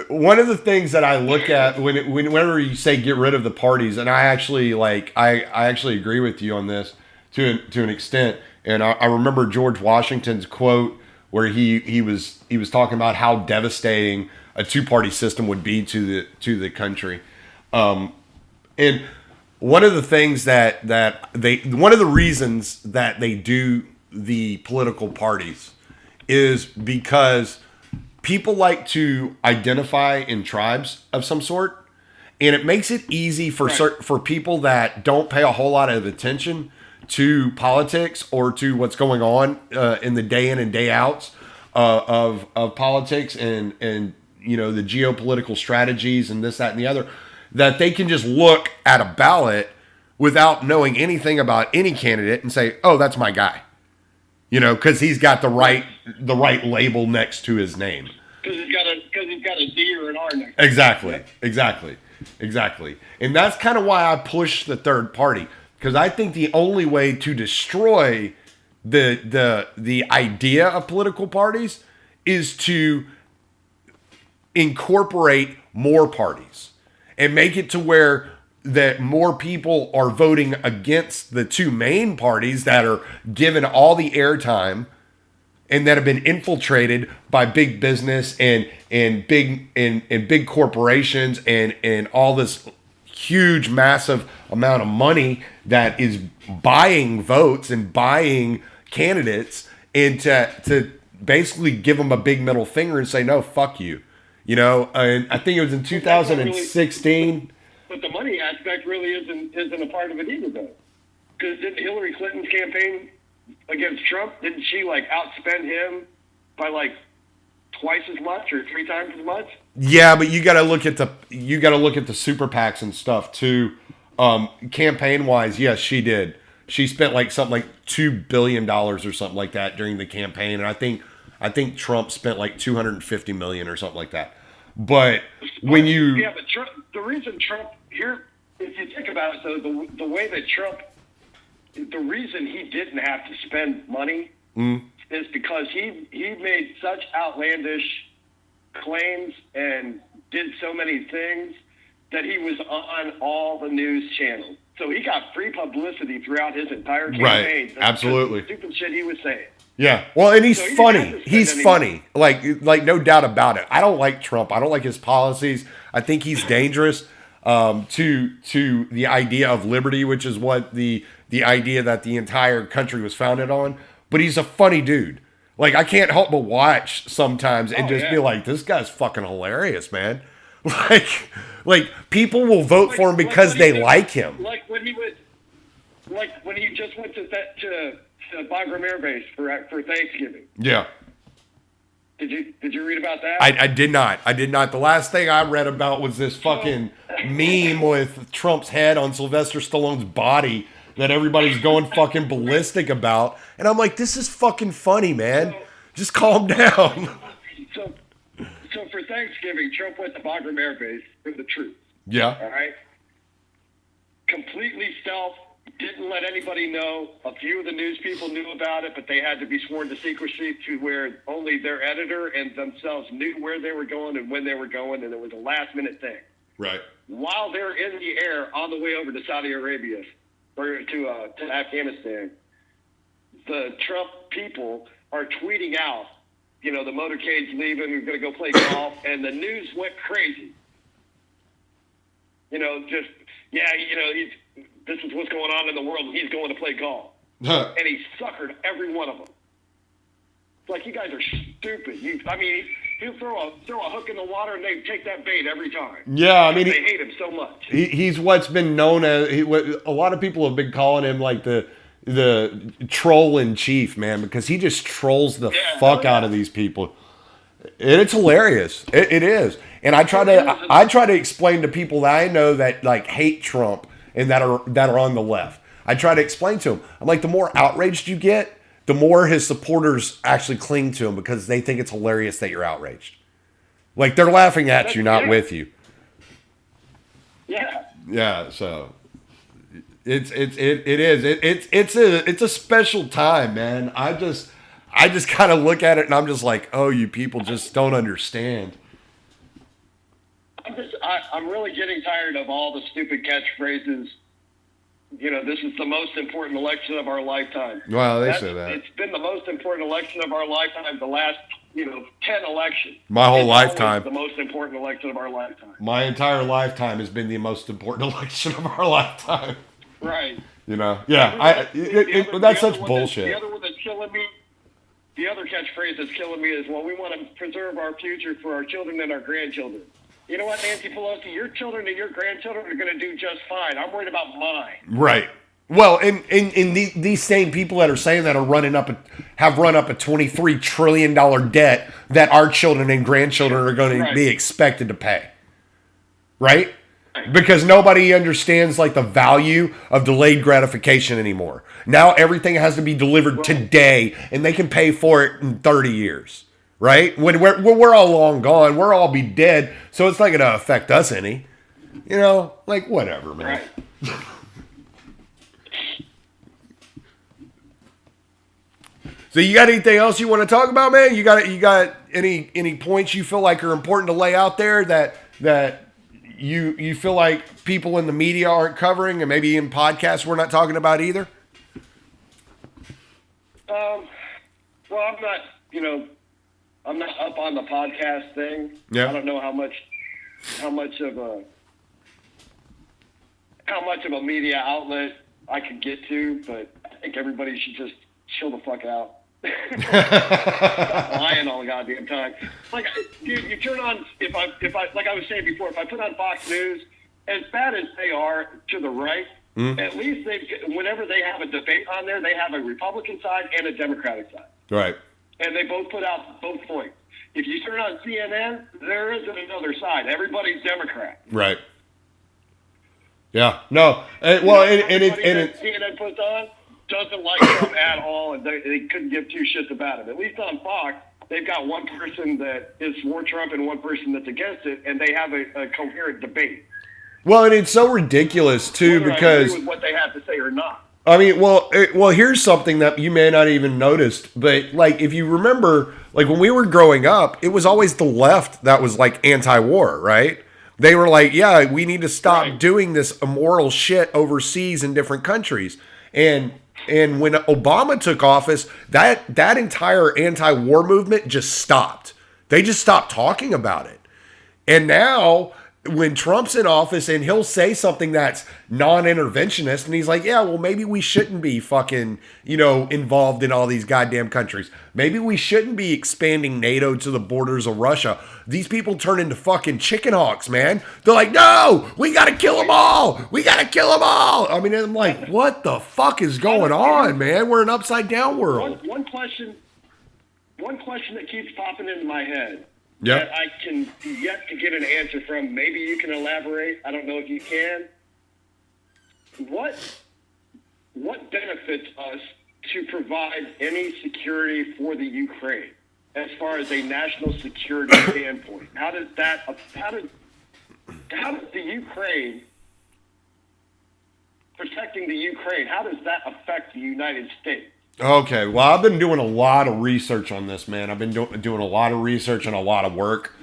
One of the things that I look at whenever you say get rid of the parties, and I actually agree with you on this to an extent. And I remember George Washington's quote where he was talking about how devastating a 2-party system would be to the country. And one of the things one of the reasons that they do the political parties is because people like to identify in tribes of some sort, and it makes it easy for people that don't pay a whole lot of attention to politics or to what's going on in the day in and day outs of politics and the geopolitical strategies and this, that, and the other, that they can just look at a ballot without knowing anything about any candidate and say, oh, that's my guy. Because he's got the right label next to his name.
Because he's got a D or an R next to
it. Exactly. And that's kind of why I push the third party. Because I think the only way to destroy the idea of political parties is to incorporate more parties and make it to where that more people are voting against the 2 main parties that are given all the airtime and that have been infiltrated by big business and big corporations and all this huge, massive amount of money that is buying votes and buying candidates, and to basically give them a big middle finger and say, no, fuck you. And I think it was in 2016.
But the money aspect really isn't a part of it either, though. Because didn't Hillary Clinton's campaign against Trump, didn't she outspend him by twice as much or 3 times as much?
Yeah, but you got to look at the super PACs and stuff too. Campaign wise, yes, she did. She spent something like $2 billion or something like that during the campaign, and I think Trump spent $250 million or something like that. But but the reason Trump here, if you think about it, though, the way that Trump, the reason he didn't have to spend money is because he made such outlandish claims and did so many things that he was on all the news channels. So he got free publicity throughout his entire campaign. Right, absolutely.
Stupid shit he was saying.
Yeah, well, and he's funny. He's funny, like no doubt about it. I don't like Trump. I don't like his policies. I think he's dangerous. to the idea of liberty, which is what the idea that the entire country was founded on. But he's a funny dude. Like, I can't help but watch sometimes and just be like, this guy's fucking hilarious, man. Like people will vote for him because they like him.
Like when he just went to Bagram Air Base for Thanksgiving.
Yeah.
Did you read about that?
I did not. The last thing I read about was this fucking meme with Trump's head on Sylvester Stallone's body that everybody's going fucking ballistic about. And I'm like, this is fucking funny, man. Just calm down.
So for Thanksgiving, Trump went to Bagram Air Base for the troops.
Yeah.
All right. Completely stealth. Didn't let anybody know. A few of the news people knew about it, but they had to be sworn to secrecy to where only their editor and themselves knew where they were going and when they were going, and it was a last-minute thing.
Right.
While they're in the air on the way over to Saudi Arabia or to Afghanistan, the Trump people are tweeting out, the motorcade's leaving, we're going to go play golf, and the news went crazy. This is what's going on in the world, and he's going to play golf. And he suckered every one of them. It's like, you guys are stupid. He'll throw a hook in the water, and they take that bait every time.
Yeah, I mean,
they hate him so much.
He's what's been known as, a lot of people have been calling him like the troll in chief, man, because he just trolls the fuck out of these people. And it's hilarious. It is. And I try to explain to people that I know that like hate Trump and that are on the left. I try to explain to them. I'm like, the more outraged you get, the more his supporters actually cling to him because they think it's hilarious that you're outraged. Like, they're laughing at you, not with you.
Yeah.
Yeah. So it's a special time, man. I just kind of look at it and I'm just like, oh, you people just don't understand.
I'm really getting tired of all the stupid catchphrases. This is the most important election of our lifetime.
Well, they say that.
It's been the most important election of our lifetime the last, 10 elections.
My whole lifetime.
The most important election of our lifetime.
My entire lifetime has been the most important election of our lifetime.
Right.
Yeah. That's such bullshit.
The other one that's killing me, the other catchphrase that's killing me is, well, we want to preserve our future for our children and our grandchildren. You know what, Nancy Pelosi? Your children and your grandchildren are going to do just fine. I'm worried about mine.
Right. Well, and these same people that are saying that have run up a $23 trillion debt that our children and grandchildren are going to be expected to pay. Right? Because nobody understands like the value of delayed gratification anymore. Now everything has to be delivered today, and they can pay for it in 30 years. Right? When we're all long gone, we'll all be dead, so it's not going to affect us any. Like whatever, man.
Right.
So you got anything else you want to talk about, man? You got any points you feel like are important to lay out there that you feel like people in the media aren't covering, and maybe in podcasts we're not talking about either?
Well, I'm not up on the podcast thing.
Yeah.
I don't know how much of a media outlet I could get to, but I think everybody should just chill the fuck out. Stop lying all the goddamn time. Like, dude, you turn on if I like I was saying before, if I put on Fox News, as bad as they are to the right, at least whenever they have a debate on there, they have a Republican side and a Democratic side.
Right.
And they both put out both points. If you turn on CNN, there isn't another side. Everybody's Democrat.
Right. Yeah. No.
CNN puts on doesn't like Trump at all, and they couldn't give two shits about him. At least on Fox, they've got one person that is for Trump and one person that's against it, and they have a coherent debate.
Well, and it's so ridiculous too
Whether
because
I agree with what they have to say or not.
I mean, well, here's something that you may not even noticed, but like if you remember, like when we were growing up, it was always the left that was like anti-war, right? They were like, yeah, we need to stop doing this immoral shit overseas in different countries. And when Obama took office, that entire anti-war movement just stopped. They just stopped talking about it. And now when Trump's in office and he'll say something that's non-interventionist and he's like, yeah, well, maybe we shouldn't be fucking, involved in all these goddamn countries. Maybe we shouldn't be expanding NATO to the borders of Russia. These people turn into fucking chicken hawks, man. They're like, no, we got to kill them all. We got to kill them all. I mean, I'm like, what the fuck is going on, man? We're an upside down world.
One question that keeps popping into my head.
Yeah.
That I can yet to get an answer from. Maybe you can elaborate. I don't know if you can. What benefits us to provide any security for the Ukraine as far as a national security standpoint? How does the Ukraine protecting the Ukraine? How does that affect the United States?
Okay, well, I've been doing a lot of research on this, man. I've been doing a lot of research and a lot of work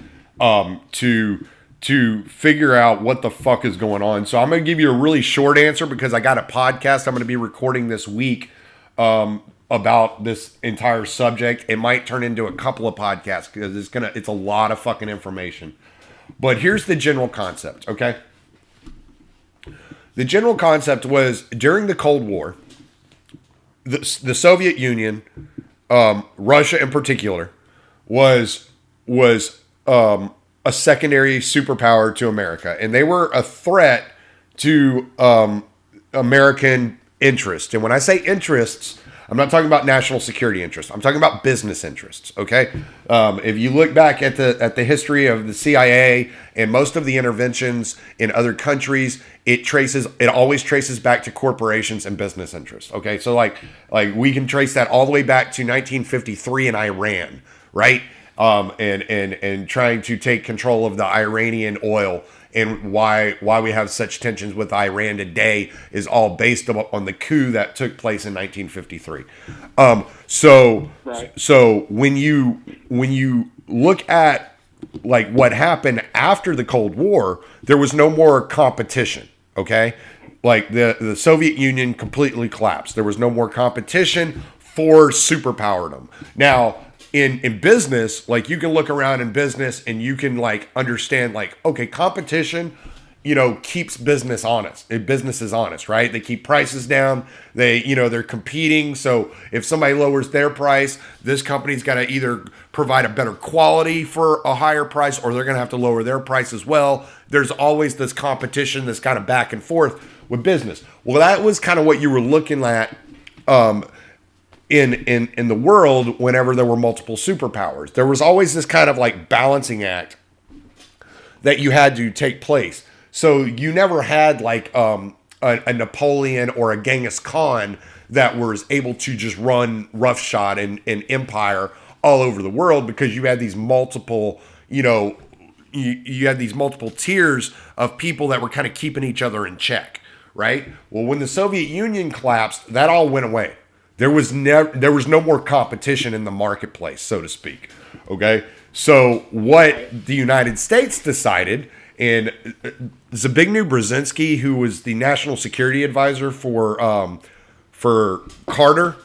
to figure out what the fuck is going on. So I'm going to give you a really short answer because I got a podcast I'm going to be recording this week about this entire subject. It might turn into a couple of podcasts because it's a lot of fucking information. But here's the general concept, okay? The general concept was during the Cold War, the Soviet Union, Russia in particular, was a secondary superpower to America, and they were a threat to American interests. And when I say interests, I'm not talking about national security interests. I'm talking about business interests. Okay, if you look back at the history of the CIA and most of the interventions in other countries, it always traces back to corporations and business interests. Okay, so like we can trace that all the way back to 1953 in Iran, right? And trying to take control of the Iranian oil. And why we have such tensions with Iran today is all based on the coup that took place in 1953. So when you look at like what happened after the Cold War, there was no more competition. Okay, like the Soviet Union completely collapsed. There was no more competition for superpowerdom. Now, in business, like you can look around in business and you can like understand like, okay, competition, keeps business honest. Business is honest, right? They keep prices down. They're competing. So if somebody lowers their price, this company's got to either provide a better quality for a higher price or they're going to have to lower their price as well. There's always this competition, this kind of back and forth with business. Well, that was kind of what you were looking at, in the world whenever there were multiple superpowers. There was always this kind of like balancing act that you had to take place. So you never had like a Napoleon or a Genghis Khan that was able to just run roughshod and empire all over the world because you had these multiple, you had these multiple tiers of people that were kind of keeping each other in check, right? Well, when the Soviet Union collapsed, that all went away. There was no more competition in the marketplace, so to speak. Okay, so what the United States decided, and Zbigniew Brzezinski, who was the national security advisor for Carter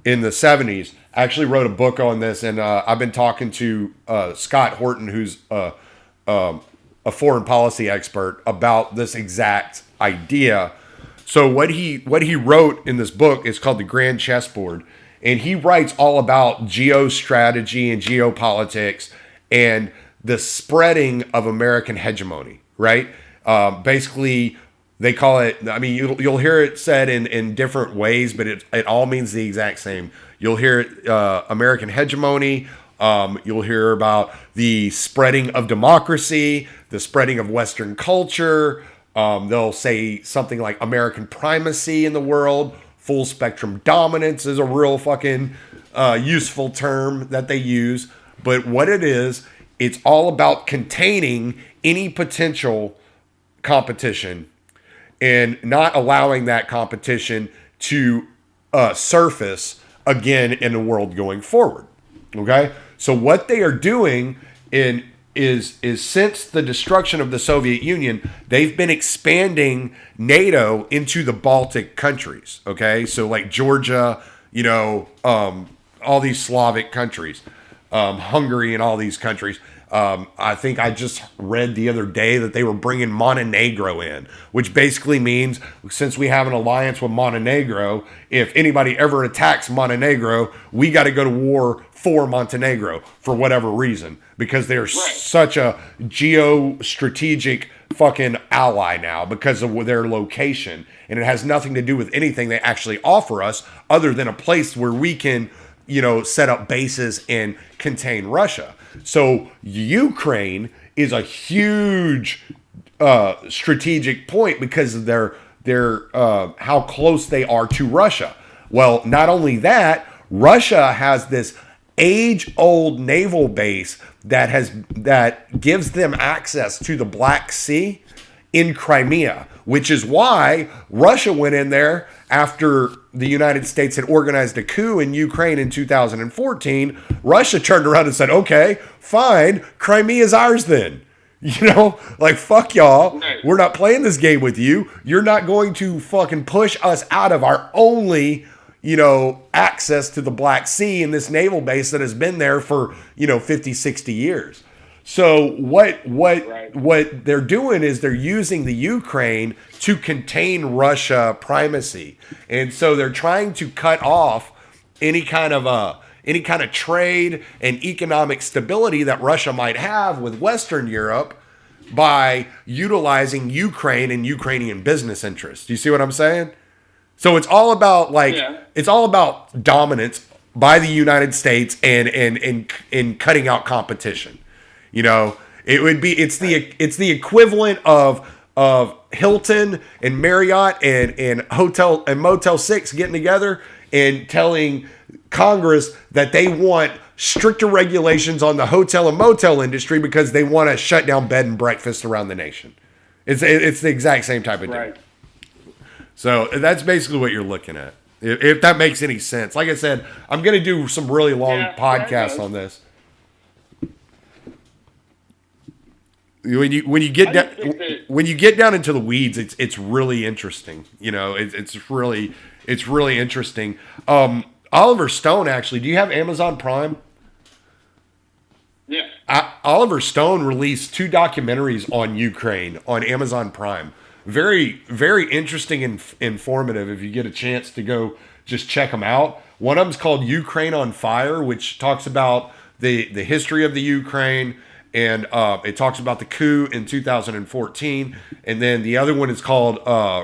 in the 70s, actually wrote a book on this, and I've been talking to Scott Horton, who's a foreign policy expert, about this exact idea. So what he wrote in this book is called The Grand Chessboard, and he writes all about geostrategy and geopolitics and the spreading of American hegemony, right? Basically, they call it, I mean, you'll hear it said in different ways, but it all means the exact same. You'll hear it, American hegemony. You'll hear about the spreading of democracy, the spreading of Western culture. They'll say something like American primacy in the world. Full spectrum dominance is a real fucking useful term that they use. But what it is, it's all about containing any potential competition and not allowing that competition to surface again in the world going forward. Okay? So what they are doing is since the destruction of the Soviet Union, they've been expanding NATO into the Baltic countries. Okay, so like Georgia, all these Slavic countries, Hungary, and all these countries. I think I just read the other day that they were bringing Montenegro in, which basically means since we have an alliance with Montenegro, if anybody ever attacks Montenegro, we got to go to war for Montenegro for whatever reason, because they're such a geostrategic fucking ally now because of their location. And it has nothing to do with anything they actually offer us other than a place where we can, set up bases and contain Russia. So Ukraine is a huge strategic point because of their how close they are to Russia. Well, not only that, Russia has this age-old naval base that gives them access to the Black Sea in Crimea, which is why Russia went in there after the United States had organized a coup in Ukraine in 2014. Russia turned around and said, okay, fine, Crimea's ours then. Fuck y'all. We're not playing this game with you. You're not going to fucking push us out of our only, access to the Black Sea in this naval base that has been there for, 50, 60 years. So what they're doing is they're using the Ukraine to contain Russia primacy. And so they're trying to cut off any kind of trade and economic stability that Russia might have with Western Europe by utilizing Ukraine and Ukrainian business interests. Do you see what I'm saying? So it's all about it's all about dominance by the United States and cutting out competition. It's the equivalent of Hilton and Marriott and Hotel and Motel 6 getting together and telling Congress that they want stricter regulations on the hotel and motel industry because they want to shut down bed and breakfast around the nation. It's the exact same type of thing. Right. So that's basically what you're looking at. If that makes any sense. Like I said, I'm going to do some really long podcasts on this. When you get down into the weeds, it's really interesting. It's really interesting. Oliver Stone, actually, do you have Amazon Prime?
Yeah.
Oliver Stone released 2 documentaries on Ukraine on Amazon Prime. Very, very interesting and informative. If you get a chance to go, just check them out. One of them is called Ukraine on Fire, which talks about the history of the Ukraine. And it talks about the coup in 2014, and then the other one is called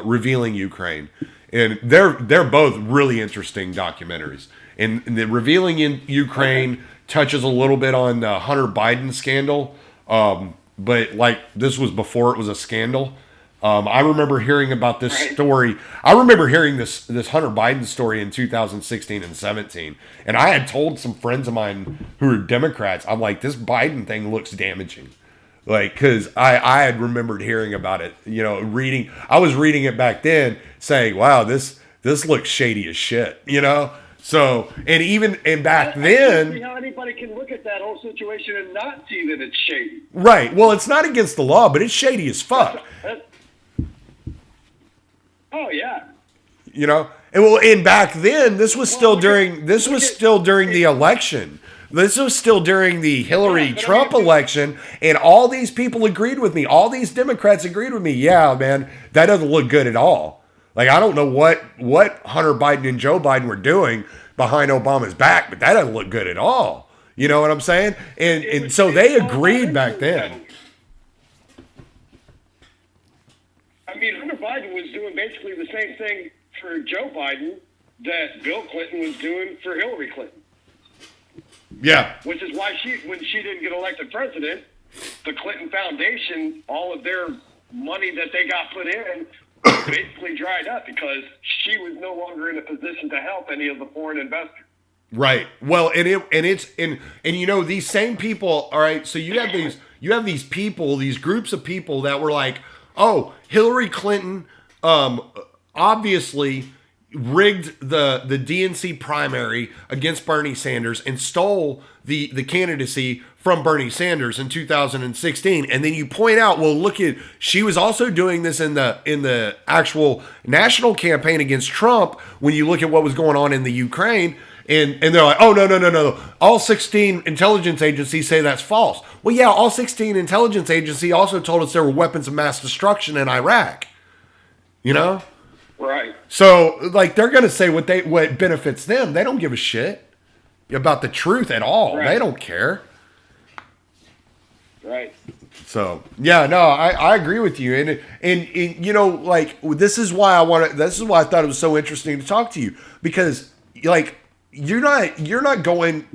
Revealing Ukraine, and they're both really interesting documentaries. And the Revealing in Ukraine touches a little bit on the Hunter Biden scandal, but this was before it was a scandal. I remember hearing about this story. I remember hearing this Hunter Biden story in 2016 and 17. And I had told some friends of mine who are Democrats, I'm like, this Biden thing looks damaging. Because I had remembered hearing about it, I was reading it back then saying, wow, this looks shady as shit, So, and back then,
I don't see how anybody can look at that whole situation and not see that it's shady.
Right. Well, it's not against the law, but it's shady as fuck.
Oh yeah.
And back then, this was still during the election. This was still during the Hillary-Trump election, and all these people agreed with me. All these Democrats agreed with me. Yeah, man, that doesn't look good at all. I don't know what Hunter Biden and Joe Biden were doing behind Obama's back, but that doesn't look good at all. You know what I'm saying? And so they agreed back then.
I mean, Hunter Biden was doing basically the same thing for Joe Biden that Bill Clinton was doing for Hillary Clinton.
Yeah.
Which is why when she didn't get elected president, the Clinton Foundation, all of their money that they got put in basically dried up because she was no longer in a position to help any of the foreign investors.
Right. Well, and these same people, all right, so you have these people, these groups of people that were like, oh, Hillary Clinton obviously rigged the DNC primary against Bernie Sanders and stole the candidacy from Bernie Sanders in 2016. And then you point out, well, look at, she was also doing this in the actual national campaign against Trump when you look at what was going on in the Ukraine. And they're like, oh, no. All 16 intelligence agencies say that's false. Well, yeah, all 16 intelligence agencies also told us there were weapons of mass destruction in Iraq. You know?
Right.
So, like, they're going to say what benefits them. They don't give a shit about the truth at all.
Right.
They don't care.
Right.
So, yeah, no, I agree with you. And you know, like, this is why I thought it was so interesting to talk to you, because, like, you're not going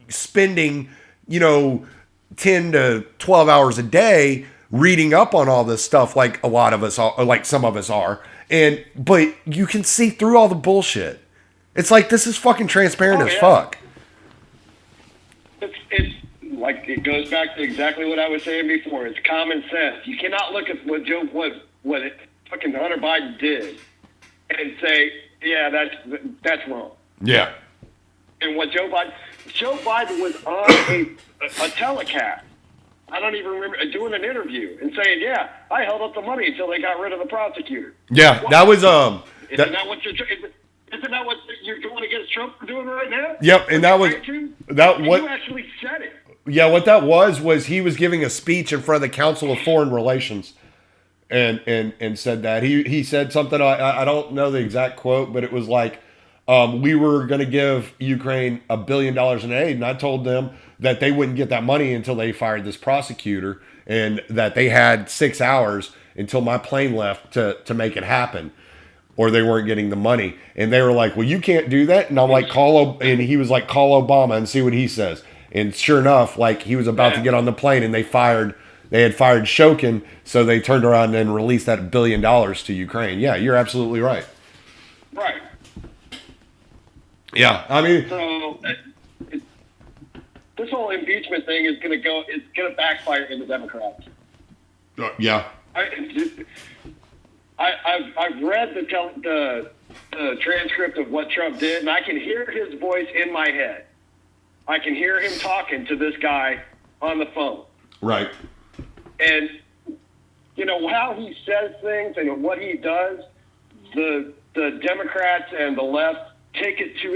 spending, 10 to 12 hours a day reading up on all this stuff like a lot of us are, or like some of us are. But you can see through all the bullshit. It's like, this is fucking transparent as fuck.
It's like, it goes back to exactly what I was saying before. It's common sense. You cannot look at what fucking Hunter Biden did and say, yeah, that's wrong.
Yeah.
And what Joe Biden was on a telecast. I don't even remember doing an interview and saying, yeah, I held up the money until they got rid of the prosecutor.
Yeah,
what?
That was
Isn't that what you're going against Trump for doing right now?
Yep, and that was what
you actually said it.
Yeah, what that was he was giving a speech in front of the Council of Foreign Relations, and said that he said something. I don't know the exact quote, but it was like, we were going to give Ukraine $1 billion in aid, and I told them that they wouldn't get that money until they fired this prosecutor, and that they had 6 hours until my plane left to make it happen, or they weren't getting the money. And they were like, well, you can't do that. And I'm like, and he was like, call Obama and see what he says. And sure enough, like, he was about to get on the plane, and they had fired Shokin, so they turned around and released that $1 billion to Ukraine. Yeah, you're absolutely right.
Right.
Yeah, I mean,
so this whole impeachment thing is going to backfire in the Democrats.
Yeah.
I've read the transcript of what Trump did, and I can hear his voice in my head. I can hear him talking to this guy on the phone.
Right.
And, how he says things and what he does, the Democrats and the left take it too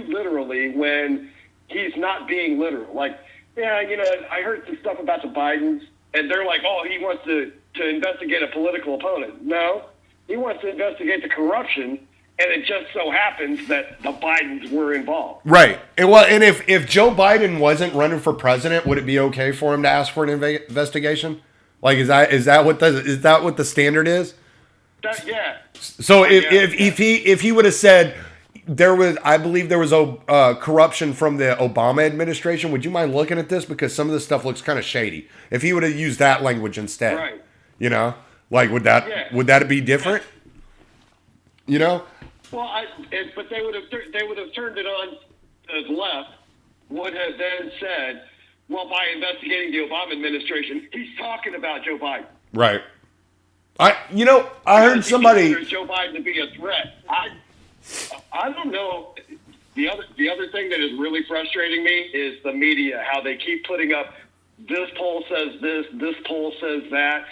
literally when he's not being literal. Like, yeah, I heard some stuff about the Bidens, and they're like, oh, he wants to investigate a political opponent. No, he wants to investigate the corruption, and it just so happens that the Bidens were involved.
Right. And if Joe Biden wasn't running for president, would it be okay for him to ask for an investigation? Like, is that what the standard is?
Yeah.
So if he would have said I believe there was corruption from the Obama administration, would you mind looking at this, because some of this stuff looks kind of shady? If he would have used that language instead,
right?
Like, would that be different?
Well, but they would have turned it on. The left would have then said, well, by investigating the Obama administration, he's talking about Joe Biden.
Right. I heard somebody.
Joe Biden to be a threat. I don't know. The other thing that is really frustrating me is the media, how they keep putting up, this poll says this poll says that.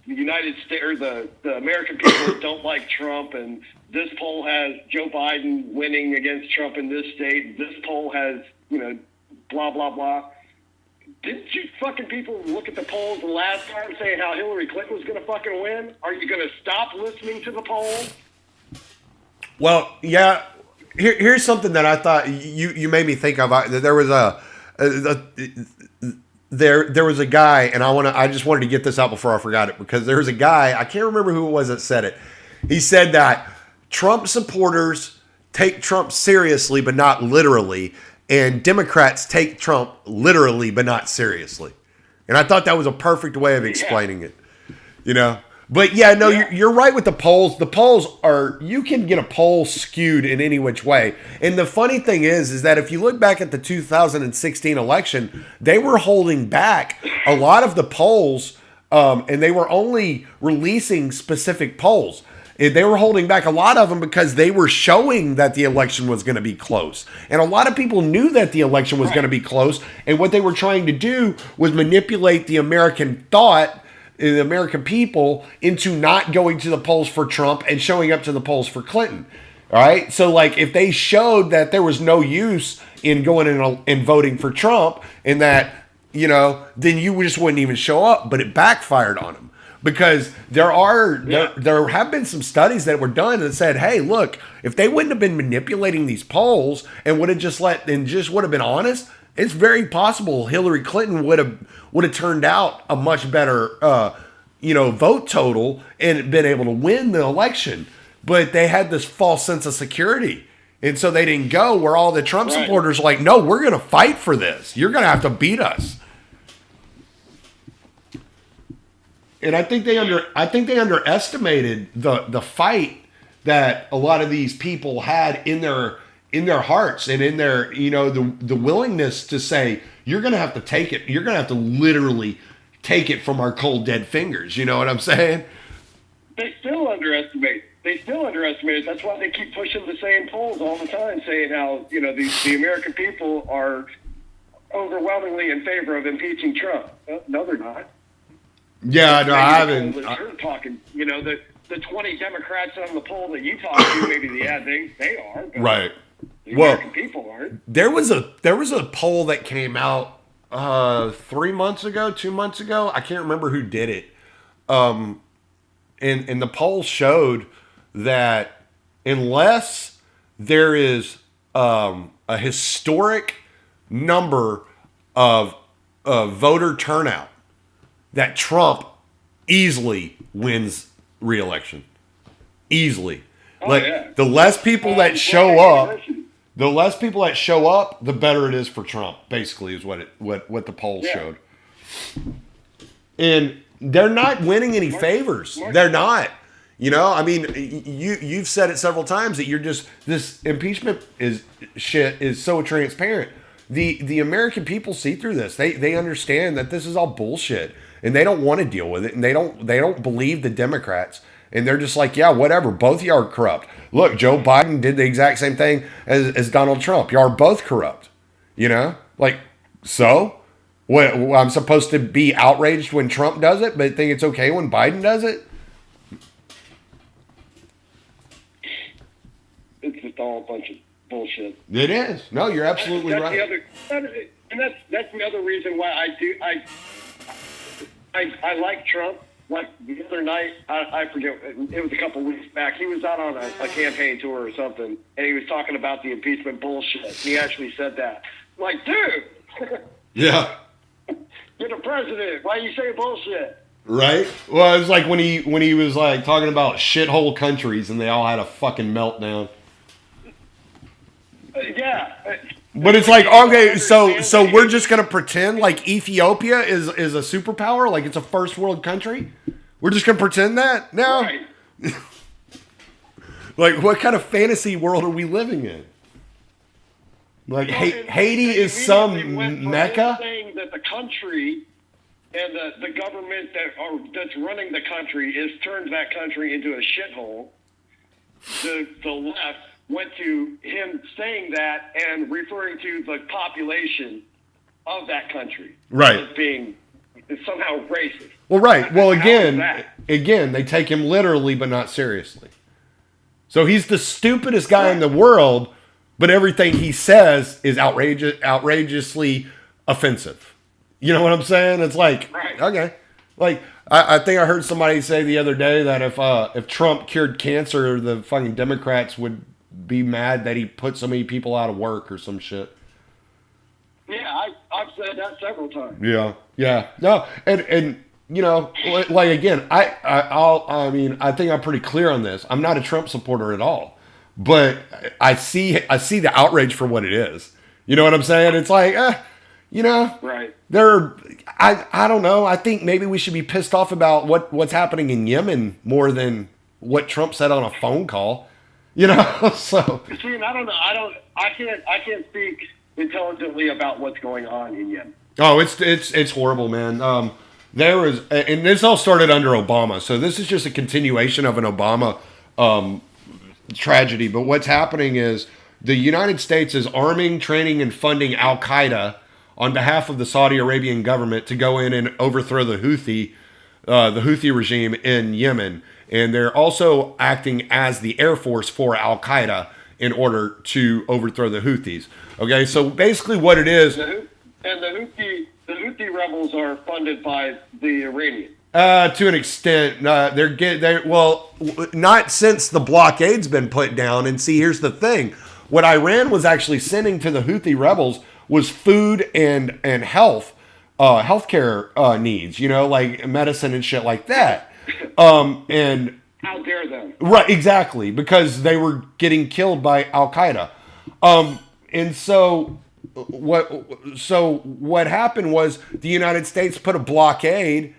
The United States, or the American people don't like Trump, and this poll has Joe Biden winning against Trump in this state. This poll has, blah, blah, blah. Didn't you fucking people look at the polls the last time saying how Hillary Clinton was going to fucking win? Are you going to stop listening to the polls?
Well, yeah. Here's something that I thought you made me think of. There was there was a guy, and I just wanted to get this out before I forgot it, because there was a guy, I can't remember who it was that said it. He said that Trump supporters take Trump seriously but not literally, and Democrats take Trump literally but not seriously. And I thought that was a perfect way of explaining it. But yeah, no, you're right with the polls. The polls you can get a poll skewed in any which way. And the funny thing is that if you look back at the 2016 election, they were holding back a lot of the polls, and they were only releasing specific polls. They were holding back a lot of them because they were showing that the election was going to be close. And a lot of people knew that the election was going to be close. And what they were trying to do was manipulate the American thought, the American people, into not going to the polls for Trump and showing up to the polls for Clinton. All right. So, like, if they showed that there was no use in going and voting for Trump and that, then you just wouldn't even show up. But it backfired on them because there have been some studies that were done that said, hey, look, if they wouldn't have been manipulating these polls and would have just would have been honest, it's very possible Hillary Clinton would have turned out a much better, vote total and been able to win the election. But they had this false sense of security. And so they didn't go where all the Trump supporters are like, no, we're going to fight for this. You're going to have to beat us. And I think they underestimated the fight that a lot of these people had in their hearts and in their, the willingness to say, you're going to have to take it. You're going to have to literally take it from our cold, dead fingers. You know what I'm saying?
They still underestimate. That's why they keep pushing the same polls all the time, saying how, the American people are overwhelmingly in favor of impeaching Trump. No, they're not.
Yeah, no, I haven't.
You're talking, the 20 Democrats on the poll that you talk to, maybe they are. But
right.
The American people aren't.
There was a poll that came out 2 months ago. I can't remember who did it. And the poll showed that unless there is a historic number of voter turnout, that Trump easily wins re-election. Easily. The less people that show up, the better it is for Trump, basically, is what the poll showed. And they're not winning any favors. They're not. You've said it several times that this impeachment is so transparent. The American people see through this. They understand that this is all bullshit, and they don't want to deal with it, and they don't believe the Democrats, and they're just like, yeah, whatever. Both of y'all are corrupt. Look, Joe Biden did the exact same thing as Donald Trump. Y'all are both corrupt. So what? I'm supposed to be outraged when Trump does it, but think it's okay when Biden does it?
It's just all a bunch of bullshit.
It is. No, you're absolutely right.
That's the other reason why I like Trump. Like the other night, I forget, it was a couple weeks back. He was out on a campaign tour or something, and he was talking about the impeachment bullshit. He actually said that. I'm like, dude.
Yeah.
You're the president. Why you say bullshit?
Right. Well, it was like when he was like talking about shithole countries, and they all had a fucking meltdown.
Yeah.
But it's like, okay, so we're just gonna pretend like Ethiopia is a superpower, like it's a first world country. We're just gonna pretend that now.
Right.
Like, what kind of fantasy world are we living in? Like, Haiti is some mecca.
Saying that the country and the government that's running the country is turned that country into a shithole. The left went to him saying that and referring to the population of that country as being somehow racist.
Well, right. Well, again, they take him literally, but not seriously. So he's the stupidest guy in the world, but everything he says is outrageously offensive. You know what I'm saying? It's like, okay. Like, I think I heard somebody say the other day that if Trump cured cancer, the fucking Democrats would be mad that he put so many people out of work or some shit.
Yeah, I've said that several times.
Yeah. No, and like again, I think I'm pretty clear on this. I'm not a Trump supporter at all, but I see the outrage for what it is. You know what I'm saying? It's like,
right.
I don't know. I think maybe we should be pissed off about what's happening in Yemen more than what Trump said on a phone call. So.
See, and I don't know. I can't speak intelligently about what's going on in Yemen.
Oh, it's horrible, man. There was, and this all started under Obama, so this is just a continuation of an Obama tragedy. But what's happening is the United States is arming, training, and funding Al Qaeda on behalf of the Saudi Arabian government to go in and overthrow the Houthi the Houthi regime in Yemen, and they're also acting as the air force for Al Qaeda in order to overthrow the Houthis. Okay, so basically what it is.
And the Houthi rebels are funded by the Iranians.
To an extent, not since the blockade's been put down. And see, here's the thing: what Iran was actually sending to the Houthi rebels was food and healthcare needs, like medicine and shit like that. And
how dare them?
Right, exactly, because they were getting killed by Al Qaeda. And so what happened was the United States put a blockade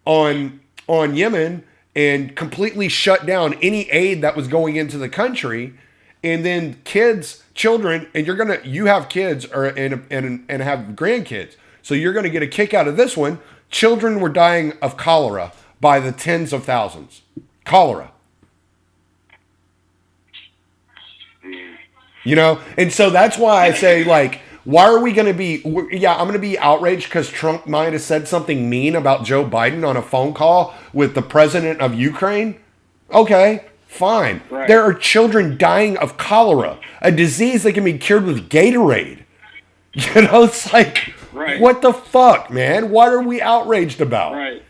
on Yemen and completely shut down any aid that was going into the country. And then children, and you have kids and have grandkids, so you're gonna get a kick out of this one. Children were dying of cholera by the tens of thousands. Cholera. And so that's why I say, like, why are we going to be, I'm going to be outraged because Trump might have said something mean about Joe Biden on a phone call with the president of Ukraine. Okay, fine.
Right.
There are children dying of cholera, a disease that can be cured with Gatorade. It's like,
right.
What the fuck, man? What are we outraged about?
Right.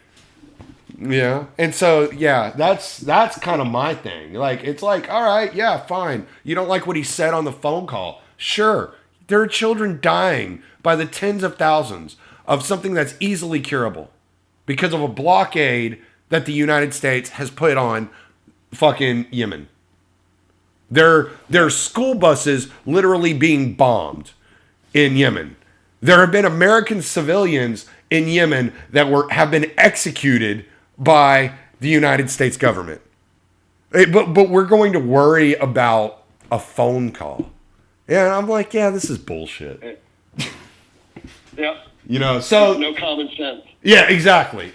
Yeah. And so, that's kind of my thing. Like, it's like, all right, yeah, fine. You don't like what he said on the phone call. Sure. There are children dying by the tens of thousands of something that's easily curable because of a blockade that the United States has put on fucking Yemen. There are school buses literally being bombed in Yemen. There have been American civilians in Yemen that have been executed by the United States government. But we're going to worry about a phone call. Yeah, and I'm like, this is bullshit.
Yeah.
So
no common sense.
Yeah, exactly.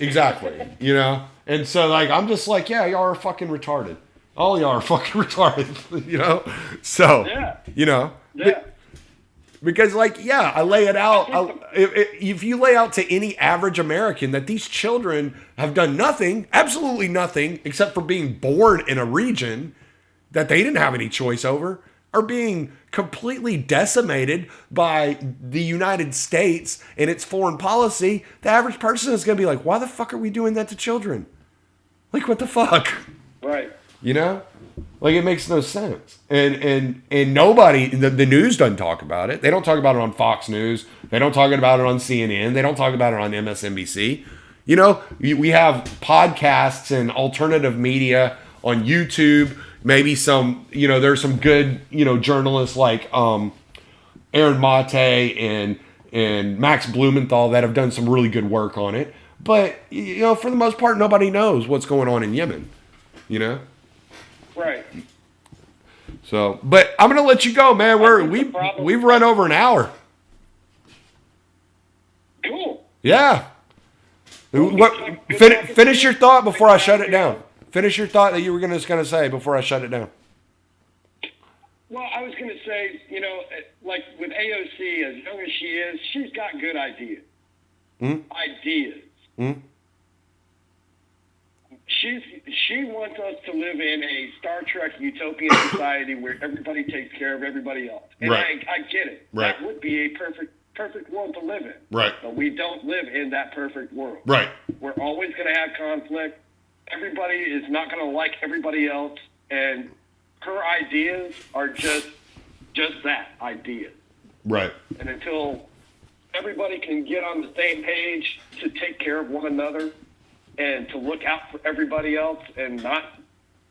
And so, like, I'm just like, y'all are fucking retarded. All y'all are fucking retarded. So,
Yeah.
Because, like, I lay it out. If you lay out to any average American that these children have done nothing, absolutely nothing, except for being born in a region that they didn't have any choice over, are being completely decimated by the United States and its foreign policy, the average person is going to be like, why the fuck are we doing that to children? Like, what the fuck?
Right.
Like, it makes no sense. And nobody, the news doesn't talk about it. They don't talk about it on Fox News. They don't talk about it on CNN. They don't talk about it on MSNBC. We have podcasts and alternative media on YouTube. Maybe some, there's some good, journalists like Aaron Mate and Max Blumenthal that have done some really good work on it. But, for the most part, nobody knows what's going on in Yemen,
Right.
So, but I'm going to let you go, man. We've run over an hour.
Cool.
Yeah. Finish your thought before I shut it down. Finish your thought that you were just going to say before I shut it down.
Well, I was going to say, like with AOC, as young as she is, she's got good ideas. Ideas. She wants us to live in a Star Trek utopian society where everybody takes care of everybody else. And
right.
I get it.
Right.
That would be a perfect world to live in.
Right.
But we don't live in that perfect world.
Right.
We're always going to have conflict. Everybody is not going to like everybody else. And her ideas are just that, ideas.
Right.
And until everybody can get on the same page to take care of one another and to look out for everybody else and not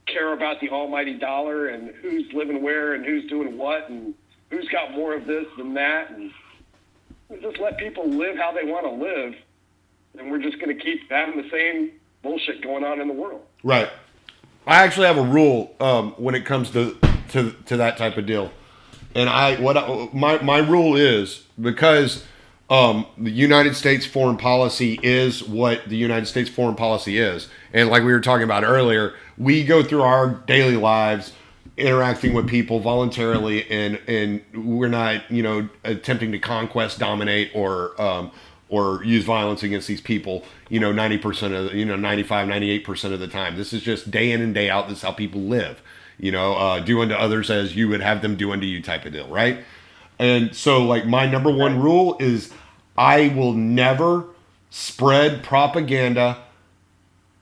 care about the almighty dollar and who's living where and who's doing what and who's got more of this than that, and just let people live how they want to live, and we're just going to keep having the same bullshit going on in the world. Right.
I actually have a rule when it comes to that type of deal, and my rule is, because the United States foreign policy is what the United States foreign policy is. And like we were talking about earlier, we go through our daily lives interacting with people voluntarily, and we're not, attempting to conquest, dominate, or or use violence against these people, 90% of, 95, 98% of the time. This is just day in and day out. This is how people live, do unto others as you would have them do unto you type of deal, right? And so, like, my number one rule is I will never spread propaganda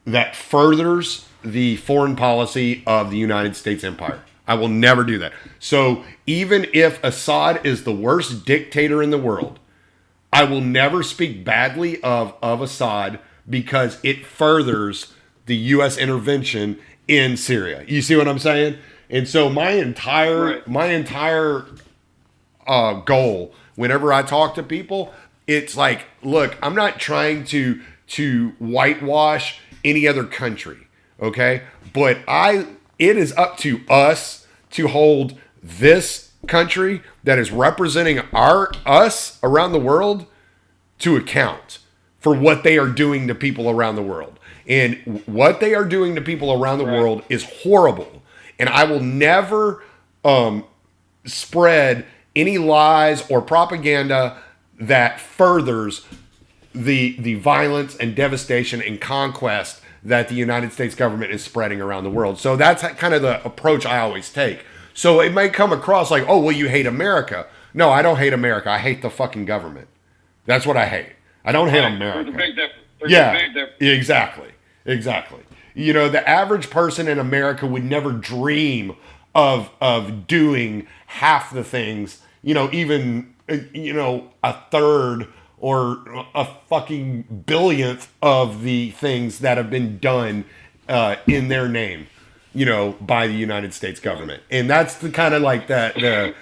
that furthers the foreign policy of the United States empire. I will never do that. So even if Assad is the worst dictator in the world, I will never speak badly of Assad because it furthers the U.S. intervention in Syria. You see what I'm saying? And so my entire goal, whenever I talk to people, it's like, look, I'm not trying to whitewash any other country, okay? But it is up to us to hold this country that is representing us around the world to account for what they are doing to people around the world. And what they are doing to people around the world is horrible. And I will never spread any lies or propaganda that furthers the violence and devastation and conquest that the United States government is spreading around the world. So that's kind of the approach I always take. So it may come across like, oh, well, you hate America. No, I don't hate America. I hate the fucking government. That's what I hate. I don't hate America.
There's a big difference.
Exactly. The average person in America would never dream of doing half the things, even, a third or a fucking billionth of the things that have been done in their name, by the United States government. And that's the kind of like that's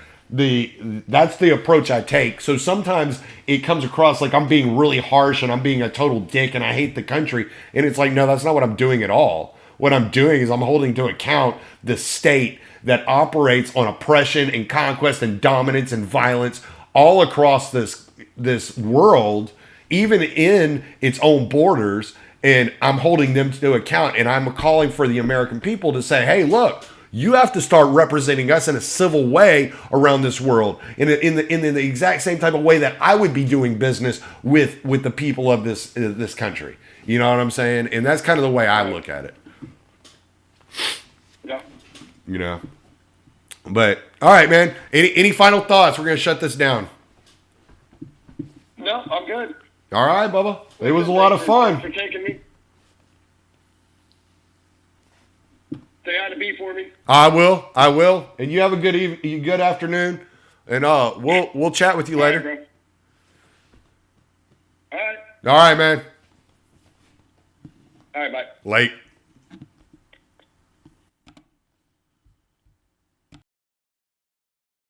the approach I take. So sometimes it comes across like I'm being really harsh and I'm being a total dick and I hate the country. And it's like, no, that's not what I'm doing at all. What I'm doing is I'm holding to account the state that operates on oppression and conquest and dominance and violence all across this world, even in its own borders, and I'm holding them to account, and I'm calling for the American people to say, hey, look, you have to start representing us in a civil way around this world, in the exact same type of way that I would be doing business with the people of this country. You know what I'm saying? And that's kind of the way I look at it.
Yeah.
But all right, man. Any final thoughts? We're gonna shut this down.
No, I'm good.
All right, Bubba. It was a lot of fun.
Thanks for taking me. Say hi to B for me.
I will. And you have a good afternoon. And we'll chat with you later.
All right.
All right, man.
All right, bye.
Late.